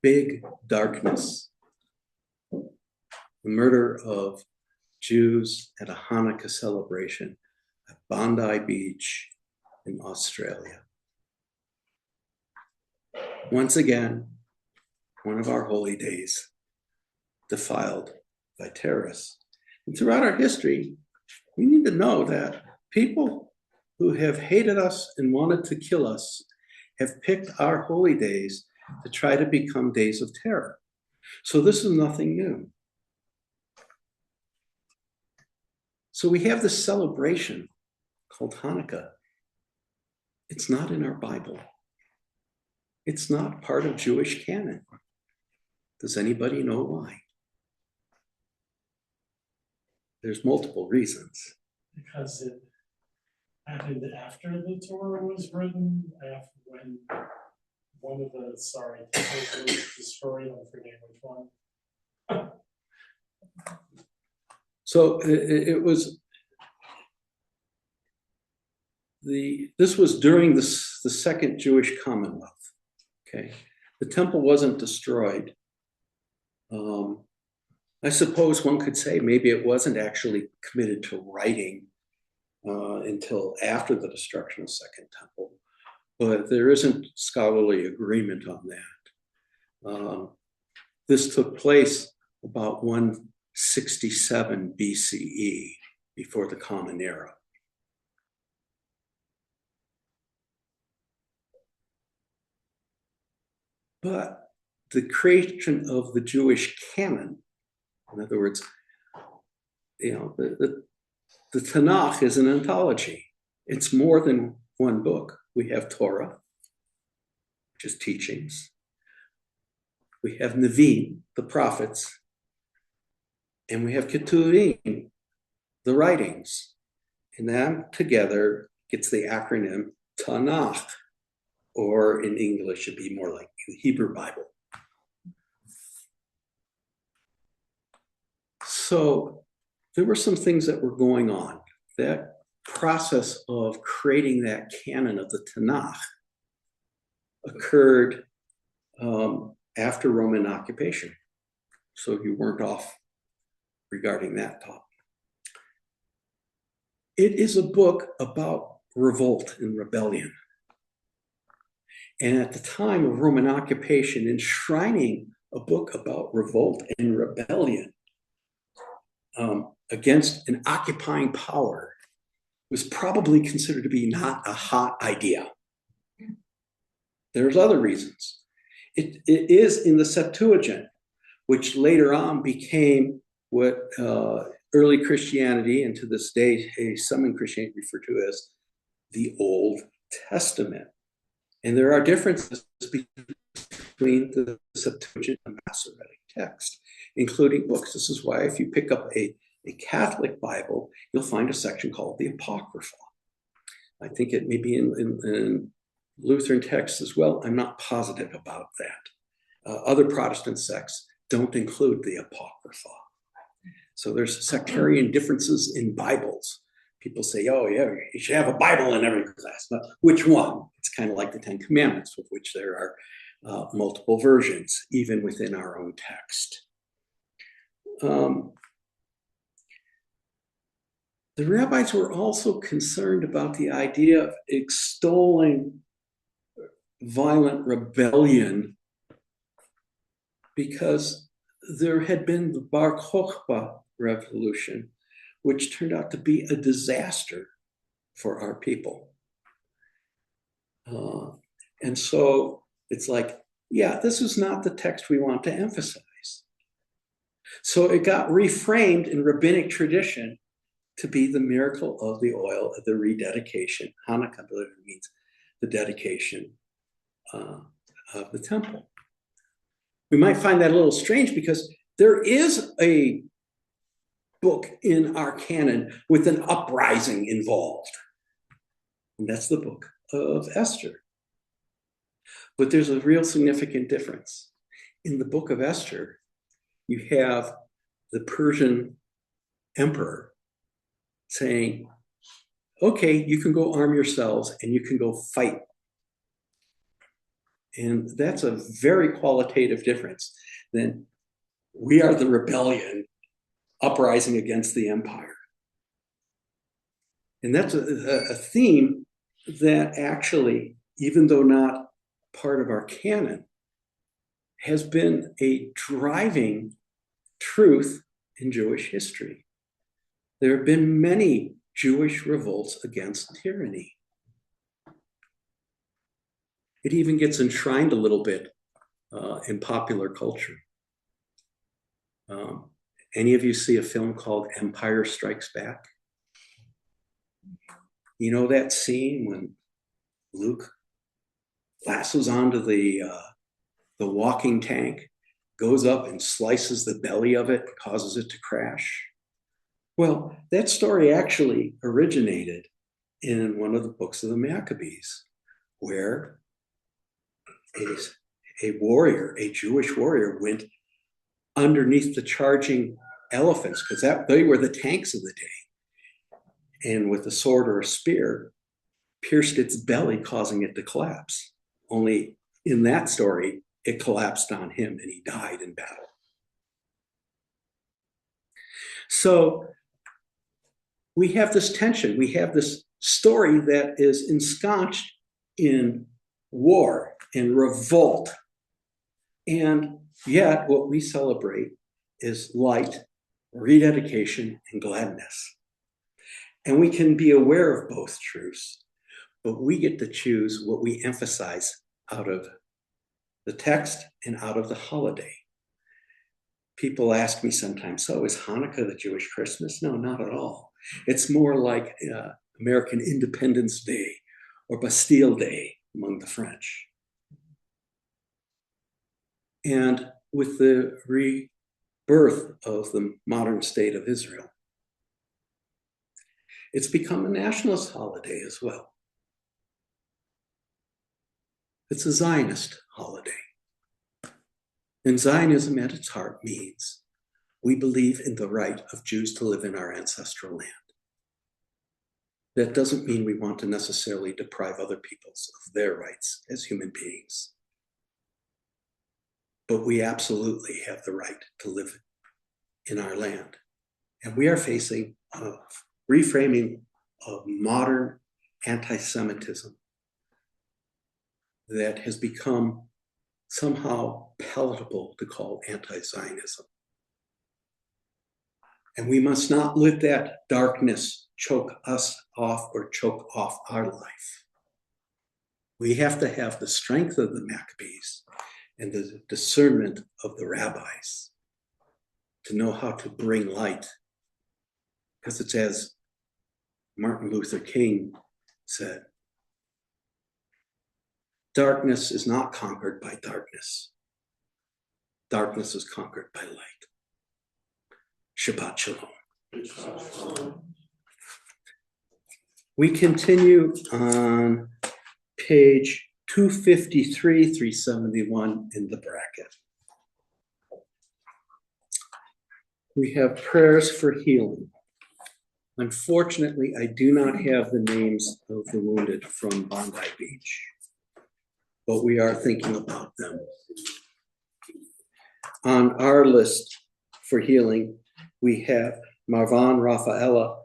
big darkness, the murder of Jews at a Hanukkah celebration at Bondi Beach in Australia. Once again, one of our holy days defiled by terrorists. And throughout our history, we need to know that people who have hated us and wanted to kill us have picked our holy days to try to become days of terror. So this is nothing new. So we have this celebration called Hanukkah. It's not in our Bible. It's not part of Jewish canon. Does anybody know why? There's multiple reasons. Because it happened after the Torah was written, after when one of the temples was destroyed. I'm forgetting which one. So it was this was during the Second Jewish Commonwealth. Okay, the temple wasn't destroyed. I suppose one could say maybe it wasn't actually committed to writing until after the destruction of Second Temple, but there isn't scholarly agreement on that. This took place about 167 BCE, before the Common Era. But the creation of the Jewish canon, in other words, the Tanakh is an anthology. It's more than one book. We have Torah, which is teachings. We have Nevi'im, the prophets. And we have Ketuvim, the writings. And that together gets the acronym Tanakh, or in English, it'd be more like the Hebrew Bible. So there were some things that were going on. That process of creating that canon of the Tanakh occurred after Roman occupation. So you weren't off regarding that topic. It is a book about revolt and rebellion. And at the time of Roman occupation, enshrining a book about revolt and rebellion against an occupying power was probably considered to be not a hot idea. There's other reasons. It is in the Septuagint, which later on became what early Christianity, and to this day, some in Christianity refer to as the Old Testament. And there are differences between the Septuagint and Masoretic text, including books. This is why if you pick up a Catholic Bible, you'll find a section called the Apocrypha. I think it may be in Lutheran texts as well. I'm not positive about that. Other Protestant sects don't include the Apocrypha. So there's sectarian differences in Bibles. People say, oh yeah, you should have a Bible in every class. But which one? It's kind of like the Ten Commandments, of which there are multiple versions, even within our own text. The rabbis were also concerned about the idea of extolling violent rebellion because there had been the Bar Kokhba revolution, which turned out to be a disaster for our people. And so it's like, yeah, this is not the text we want to emphasize. So it got reframed in rabbinic tradition to be the miracle of the oil of the rededication. Hanukkah literally means the dedication of the temple. We might find that a little strange because there is a book in our canon with an uprising involved. And that's the book of Esther. But there's a real significant difference. In the book of Esther, you have the Persian emperor saying, okay, you can go arm yourselves and you can go fight And that's a very qualitative difference than we are the rebellion uprising against the empire. And that's a theme that actually, even though not part of our canon, has been a driving truth in Jewish history. There have been many Jewish revolts against tyranny. It even gets enshrined a little bit in popular culture. Any of you see a film called Empire Strikes Back? You know that scene when Luke lassos onto the walking tank, goes up and slices the belly of it, causes it to crash? Well, that story actually originated in one of the books of the Maccabees, where a warrior, a Jewish warrior, went underneath the charging elephants, because they were the tanks of the day, and with a sword or a spear, pierced its belly, causing it to collapse. Only in that story, it collapsed on him and he died in battle. So we have this tension. We have this story that is ensconced in war and revolt. And yet what we celebrate is light, rededication, and gladness. And we can be aware of both truths, but we get to choose what we emphasize out of the text and out of the holiday. People ask me sometimes, so is Hanukkah the Jewish Christmas? No, not at all. It's more like American Independence Day or Bastille Day among the French. And with the rebirth of the modern state of Israel, it's become a nationalist holiday as well. It's a Zionist holiday. And Zionism at its heart means we believe in the right of Jews to live in our ancestral land. That doesn't mean we want to necessarily deprive other peoples of their rights as human beings. But we absolutely have the right to live in our land. And we are facing a reframing of modern anti-Semitism that has become somehow palatable to call anti-Zionism. And we must not let that darkness choke us off or choke off our life. We have to have the strength of the Maccabees and the discernment of the rabbis to know how to bring light. Because it's as Martin Luther King said, darkness is not conquered by darkness. Darkness is conquered by light. Shabbat Shalom. We continue on page 253, 371 in the bracket. We have prayers for healing. Unfortunately, I do not have the names of the wounded from Bondi Beach, but we are thinking about them. On our list for healing, we have Marvan Rafaela,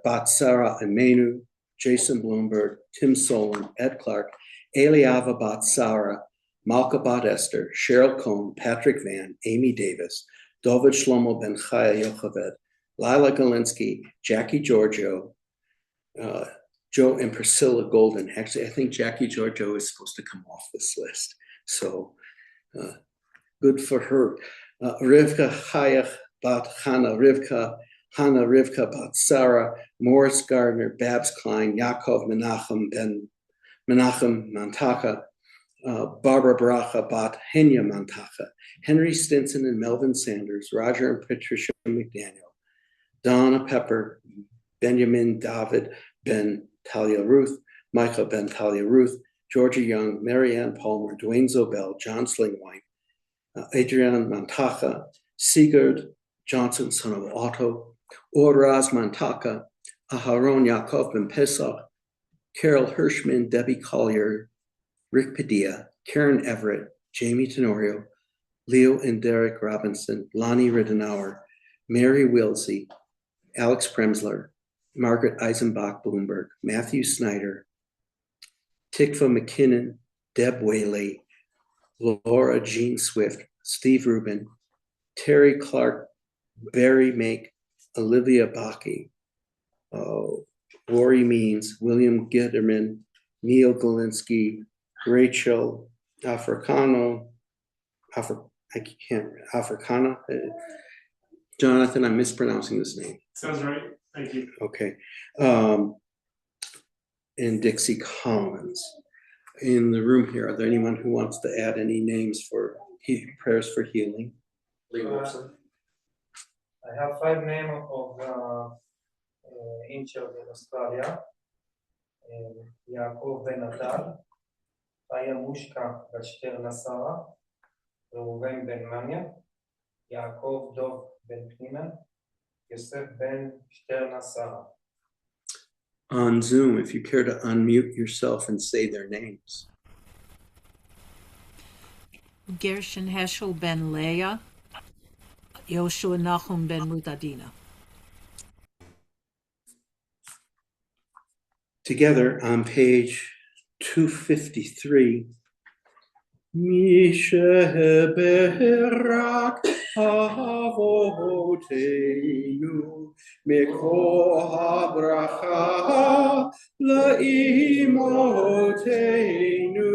Bat Sarah Amenu, Jason Bloomberg, Tim Solon, Ed Clark, Eliava Bat Sarah, Malka Bat Esther, Cheryl Cohn, Patrick Van, Amy Davis, David Shlomo Ben Chaya Yocheved, Lila Galinsky, Jackie Giorgio, Joe and Priscilla Golden. Actually, I think Jackie Giorgio is supposed to come off this list. So good for her. Rivka Chayach Bat Hannah Rivka, Hannah Rivka Bat Sarah, Morris Gardner, Babs Klein, Yaakov Menachem Ben Menachem Mantacha, Barbara Bracha Bat Henya Mantacha, Henry Stinson and Melvin Sanders, Roger and Patricia McDaniel, Donna Pepper, Benjamin David Ben Talia Ruth, Michael Ben Talia Ruth, Georgia Young, Marianne Palmer, Dwayne Zobel, John Slingwine, Adrian Mantacha, Sigurd Johnson, son of Otto, Oraz Mantaka, Aharon Yaakov Ben Pesach, Carol Hirschman, Debbie Collier, Rick Padilla, Karen Everett, Jamie Tenorio, Leo and Derek Robinson, Lonnie Ridenour, Mary Wilsey, Alex Premsler, Margaret Eisenbach Bloomberg, Matthew Snyder, Tikva McKinnon, Deb Whaley, Laura Jean Swift, Steve Rubin, Terry Clark, Barry Make, Olivia Bakke, Lori Means, William Gitterman, Neil Galinsky, Rachel Africano, Jonathan, I'm mispronouncing this name. Sounds right, thank you. Okay. And Dixie Collins. In the room here, are there anyone who wants to add any names for prayers for healing? I have 5 names of injured in Australia. Yaakov Ben Adal, Aya Mushka בת 12, ראובן בן מניה, יעקב דוב בן פנינה, יוסף בן 12. On Zoom, if you care to unmute yourself and say their names. Gershon Heschel ben Leah, Yoshua Nachum ben Mutadina. Together on page 253, Misha Berak Avotenu Mikol HaBracha La'imotenu.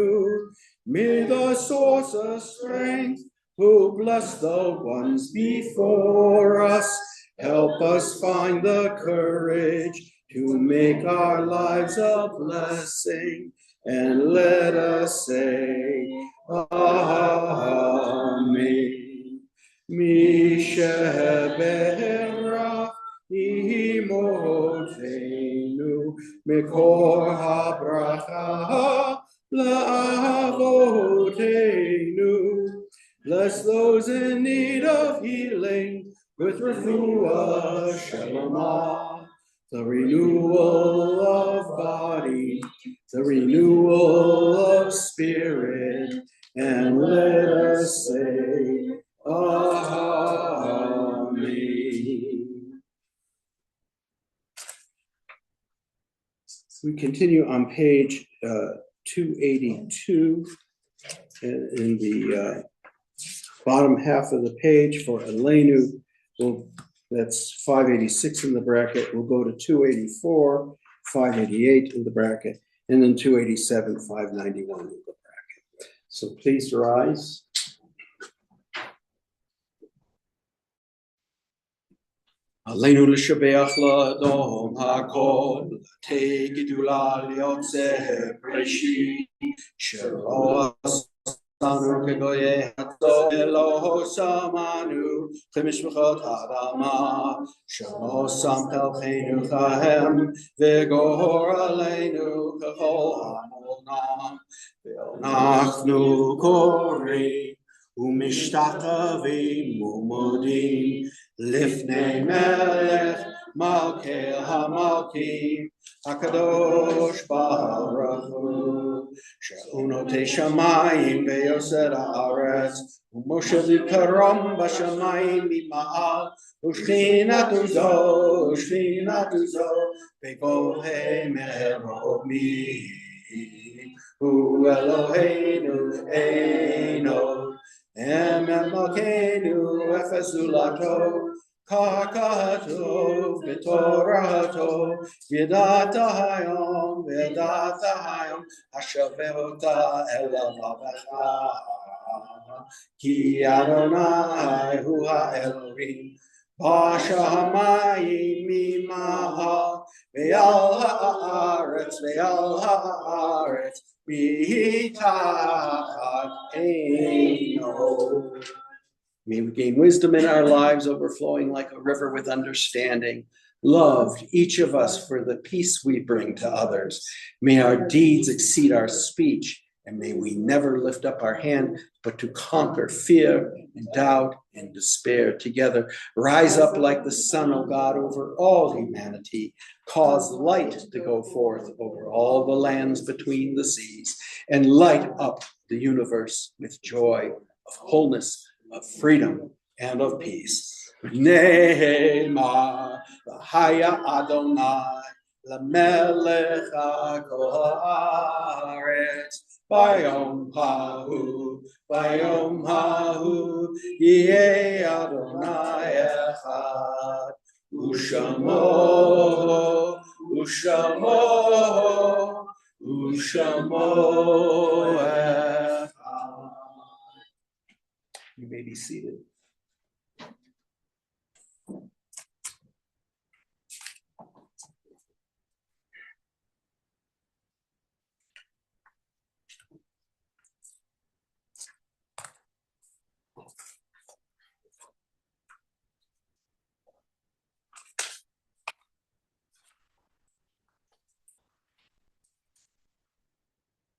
May the source of strength, who bless the ones before us, help us find the courage to make our lives a blessing, and let us say, Amen. Misheberach imotenu mikor habracha la'avotenu. Bless those in need of healing with refuah shalomah, the renewal of body, the renewal of spirit, and let us say, Amen. We continue on page 282 in the bottom half of the page for Elenu. That's 586 in the bracket. We'll go to 284, 588 in the bracket, and then 287, 591 in the bracket. So please rise. Aleinu l'shabeach la'adom ha'kol, te'gidula li'otzeh breshit, shelo Sanu kegoye hato Eloho samanu chemishmachot hadama shelo sam pelchenu chahem v'gohor aleinu kachol hamonam v'onachnu korim umishtachavim umodim lifnei melech malkei hamalkim HaKadosh Baruch Hu She'unotei Shamayim Be'yoser Haaretz U'Moshe Zikarom B'Shamayim Mima'al U'Shchinatu Zo Be'Gohei Meromim Hu Eloheinu Eino Em Elokeinu Efes Zulato Kakatov B'Torato V'yadata hayom Hashavehota Elavavecha Ki Adonai Hu HaElohim Basha Hamayim Mimahal Ve'al Ha'aretz Mitachat Eino. May we gain wisdom in our lives, overflowing like a river with understanding. Loved, each of us, for the peace we bring to others. May our deeds exceed our speech, and may we never lift up our hand, but to conquer fear and doubt and despair together. Rise up like the sun, O God, over all humanity. Cause light to go forth over all the lands between the seas, and light up the universe with joy of wholeness, of freedom, and of peace. Ne'ema v'haya Adonai l'melech hakol haaretz bayom hahu yeh Adonai echad ushamo echad. You may be seated.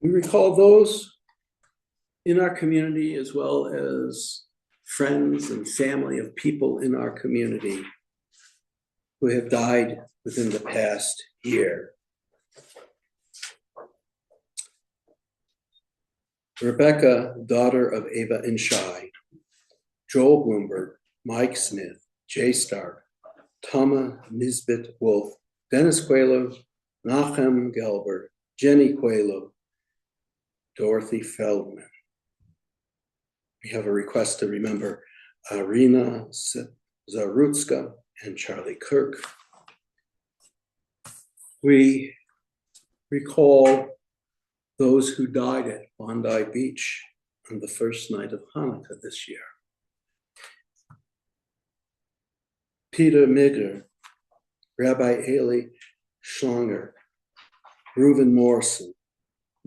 We recall those in our community as well as friends and family of people in our community who have died within the past year. Rebecca, daughter of Ava and Shai, Joel Bloomberg, Mike Smith, Jay Stark, Tama Nisbet Wolf, Dennis Quaylo, Nachem Gelber, Jenny Quaylo, Dorothy Feldman. We have a request to remember Irina Zarutska and Charlie Kirk. We recall those who died at Bondi Beach on the first night of Hanukkah this year. Peter Migger, Rabbi Eli Schlanger, Reuven Morrison,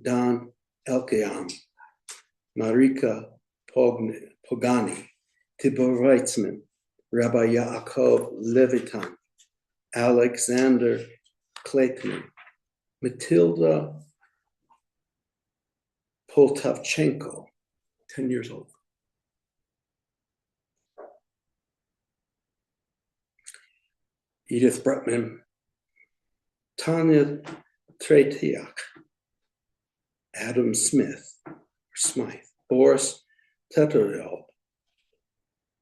Don Elkeam, Marika Pogani, Tibor Reitzman, Rabbi Yaakov Levitan, Alexander Kleitman, Matilda Poltavchenko, 10 years old. Edith Bretman, Tanya Tretiak, Adam Smith, Boris Teterel,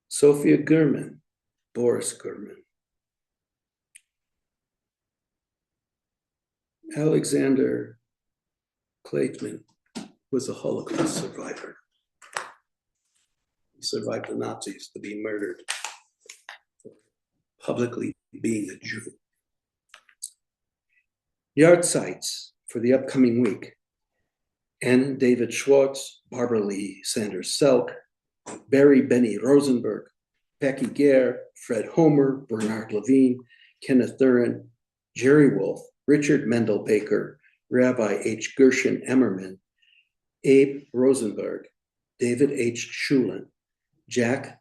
Sophia Gurman, Boris Gurman, Alexander Kleitman was a Holocaust survivor. He survived the Nazis to be murdered for publicly being a Jew. Yard sites for the upcoming week: Ann David Schwartz, Barbara Lee Sanders Selk, Barry Benny Rosenberg, Becky Gare, Fred Homer, Bernard Levine, Kenneth Thurin, Jerry Wolf, Richard Mendel Baker, Rabbi H. Gershon Emmerman, Abe Rosenberg, David H. Schulin, Jack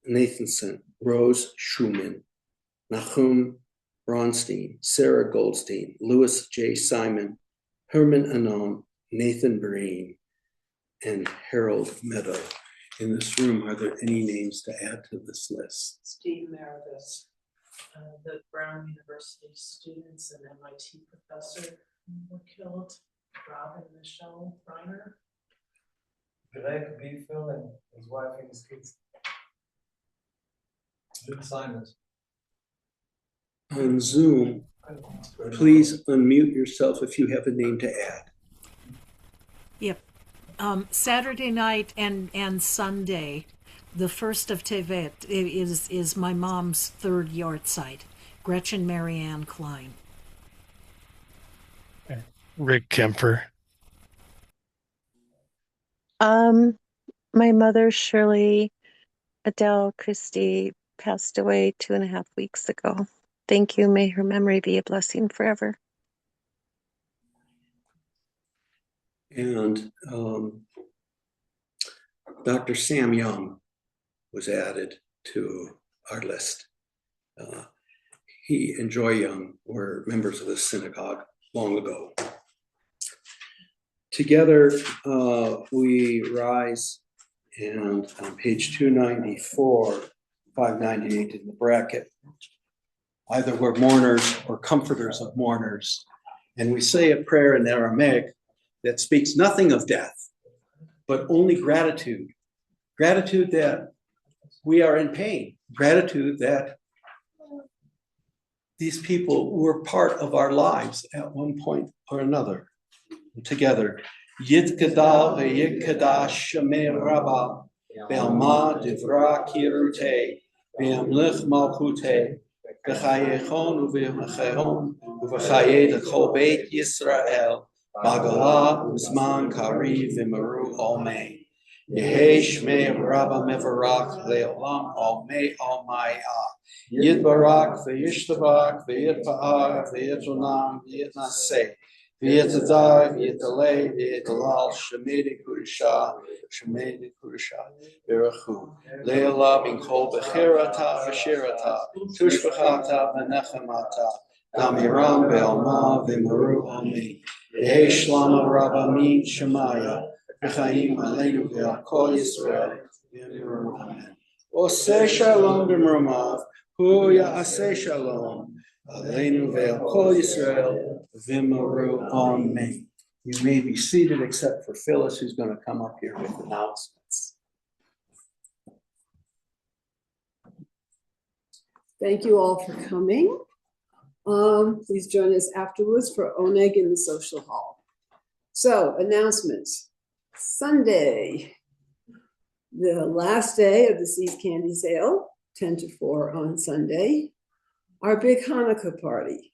Nathanson, Rose Schumann, Nahum Bronstein, Sarah Goldstein, Louis J. Simon, Herman Anon, Nathan Breen, and Harold Meadow. In this room, are there any names to add to this list? Steve Meredith. The Brown University students and MIT professor were killed. Rob and Michelle Reiner. Greg Biefel and his wife and his kids. Luke Simons. On Zoom, please unmute yourself if you have a name to add. Yep. Saturday night and Sunday, the 1st of Tevet is my mom's third yard site, Gretchen Marianne Klein. Rick Kemper. My mother, Shirley Adele Christie, passed away 2.5 weeks ago. Thank you. May her memory be a blessing forever. And Dr. Sam Young was added to our list. He and Joy Young were members of the synagogue long ago. Together, we rise, and on page 294, 598 in the bracket, either we're mourners or comforters of mourners, and we say a prayer in Aramaic that speaks nothing of death, but only gratitude. Gratitude that we are in pain. Gratitude that these people were part of our lives at one point or another. Together. Yid Gadal ve'yid Kadash Shemei Rabba Be'alma Divra Kirute Be'amlich Malchute B'chayechon u'v'mechayon u'v'chayei L'chol Beit Yisrael Bagala Uzman Kari V'maru Almei Yehei Shmei Rabba Mevarach Le'olam Almei Almaya Yid Barak ve'yishtabak ve'yitpa'ar ve'yitonam ve'yitnaseh V'yetadai, v'yetalei, v'yetalal, shemedi kudusha, v'erachu. Le'ela minkol b'cherata, v'sherata, tushbachata, v'nechamata, damiram be'alma, v'maru almi. V'hei shlama rabba min shemaya, v'chaim aleinu v'al kol Yisrael, v'emiru amen. Oseh shalom b'mromav, hu ya'aseh shalom, aleinu v'al kol Yisrael, Vimaru on me. You may be seated except for Phyllis, who's going to come up here with announcements. Thank you all for coming. Please join us afterwards for Oneg in the social hall. So, announcements. Sunday, the last day of the Seas Candy Sale, 10 to 4 on Sunday. Our big Hanukkah party.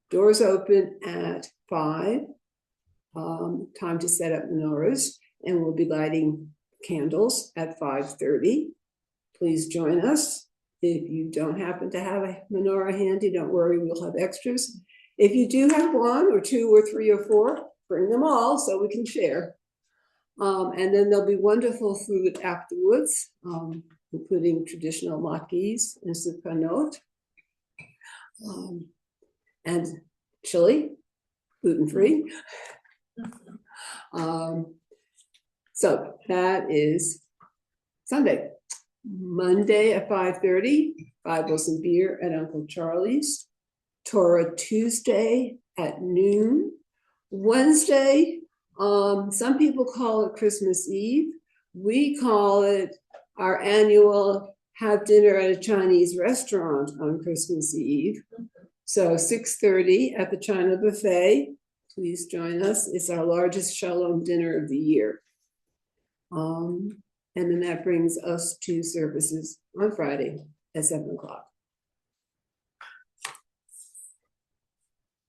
Doors open at 5. Time to set up menorahs, and we'll be lighting candles at 5:30. Please join us. If you don't happen to have a menorah handy, don't worry, we'll have extras. If you do have 1 or 2 or 3 or 4, bring them all so we can share. And then there'll be wonderful food afterwards, including traditional maquis and sukanot. And chili, gluten-free. So that is Sunday. Monday at 5:30, Bibles and beer at Uncle Charlie's. Torah Tuesday at noon. Wednesday, some people call it Christmas Eve. We call it our annual have dinner at a Chinese restaurant on Christmas Eve. So 6:30 at the China Buffet. Please join us. It's our largest Shalom dinner of the year. And then that brings us to services on Friday at 7 o'clock.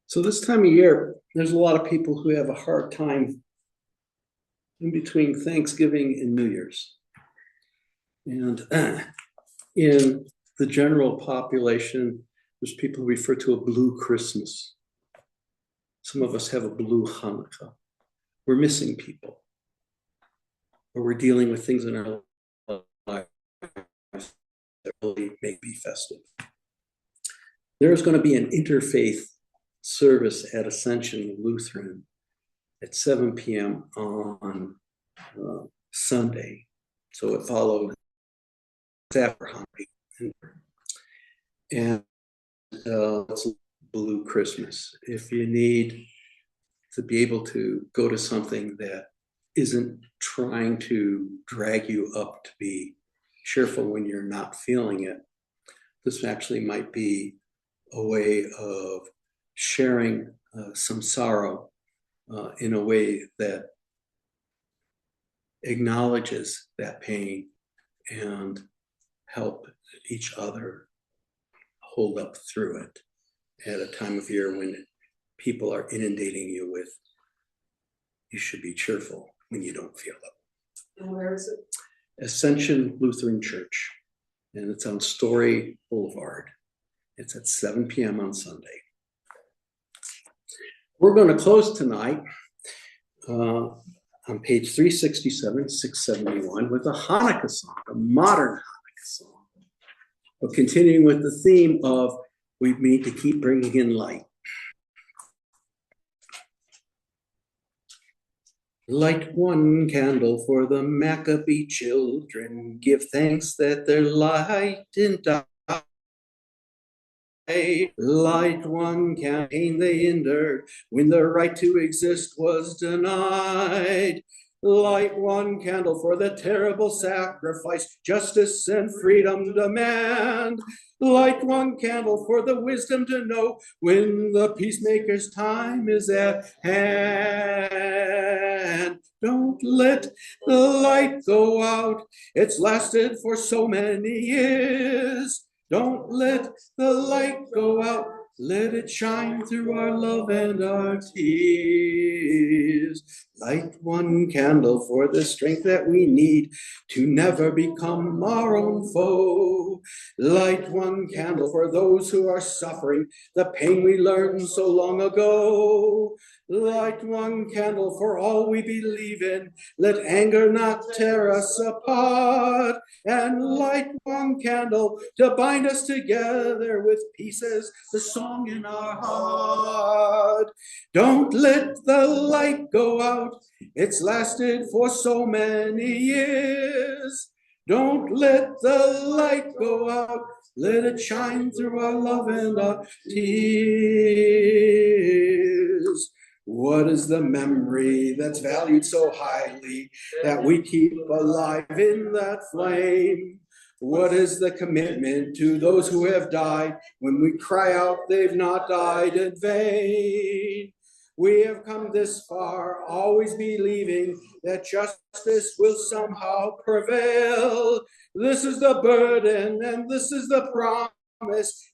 So this time of year, there's a lot of people who have a hard time in between Thanksgiving and New Year's. And in the general population, there's people who refer to a blue Christmas. Some of us have a blue Hanukkah. We're missing people. Or we're dealing with things in our lives that really may be festive. There's going to be an interfaith service at Ascension Lutheran at 7 p.m. on Sunday. So it followed after Hanukkah. And it's Blue Christmas. If you need to be able to go to something that isn't trying to drag you up to be cheerful when you're not feeling it, this actually might be a way of sharing some sorrow in a way that acknowledges that pain and help each other hold up through it at a time of year when people are inundating you with, you should be cheerful when you don't feel it. And where is it? Ascension Lutheran Church, and it's on Story Boulevard. It's at 7 p.m. on Sunday. We're going to close tonight on page 367, 671 with a Hanukkah song, a modern Hanukkah song. But continuing with the theme of we need to keep bringing in light. Light one candle for the Maccabee children. Give thanks that their light didn't die. Light one campaign they endured when the right to exist was denied. Light one candle for the terrible sacrifice justice and freedom demand. Light one candle for the wisdom to know when the peacemaker's time is at hand. Don't let the light go out. It's lasted for so many years. Don't let the light go out. Let it shine through our love and our tears. Light one candle for the strength that we need to never become our own foe. Light one candle for those who are suffering the pain we learned so long ago. Light one candle for all we believe in. Let anger not tear us apart. And light one candle to bind us together with peace as the song in our heart. Don't let the light go out. It's lasted for so many years. Don't let the light go out. Let it shine through our love and our tears. What is the memory that's valued so highly that we keep alive in that flame? What is the commitment to those who have died when we cry out they've not died in vain? We have come this far, always believing that justice will somehow prevail. This is the burden and this is the promise.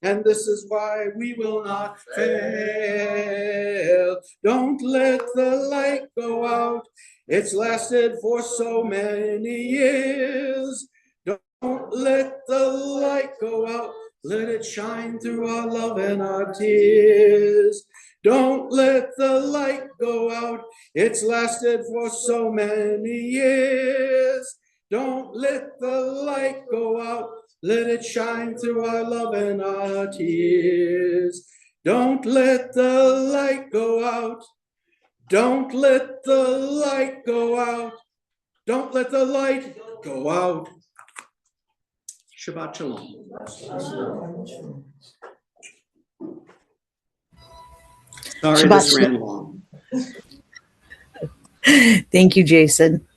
And this is why we will not fail. Don't let the light go out. It's lasted for so many years. Don't let the light go out. Let it shine through our love and our tears. Don't let the light go out. It's lasted for so many years. Don't let the light go out. Let it shine through our love and our tears. Don't let the light go out. Don't let the light go out. Don't let the light go out. Shabbat Shalom. Sorry, Shabbat this ran long. Thank you, Jason.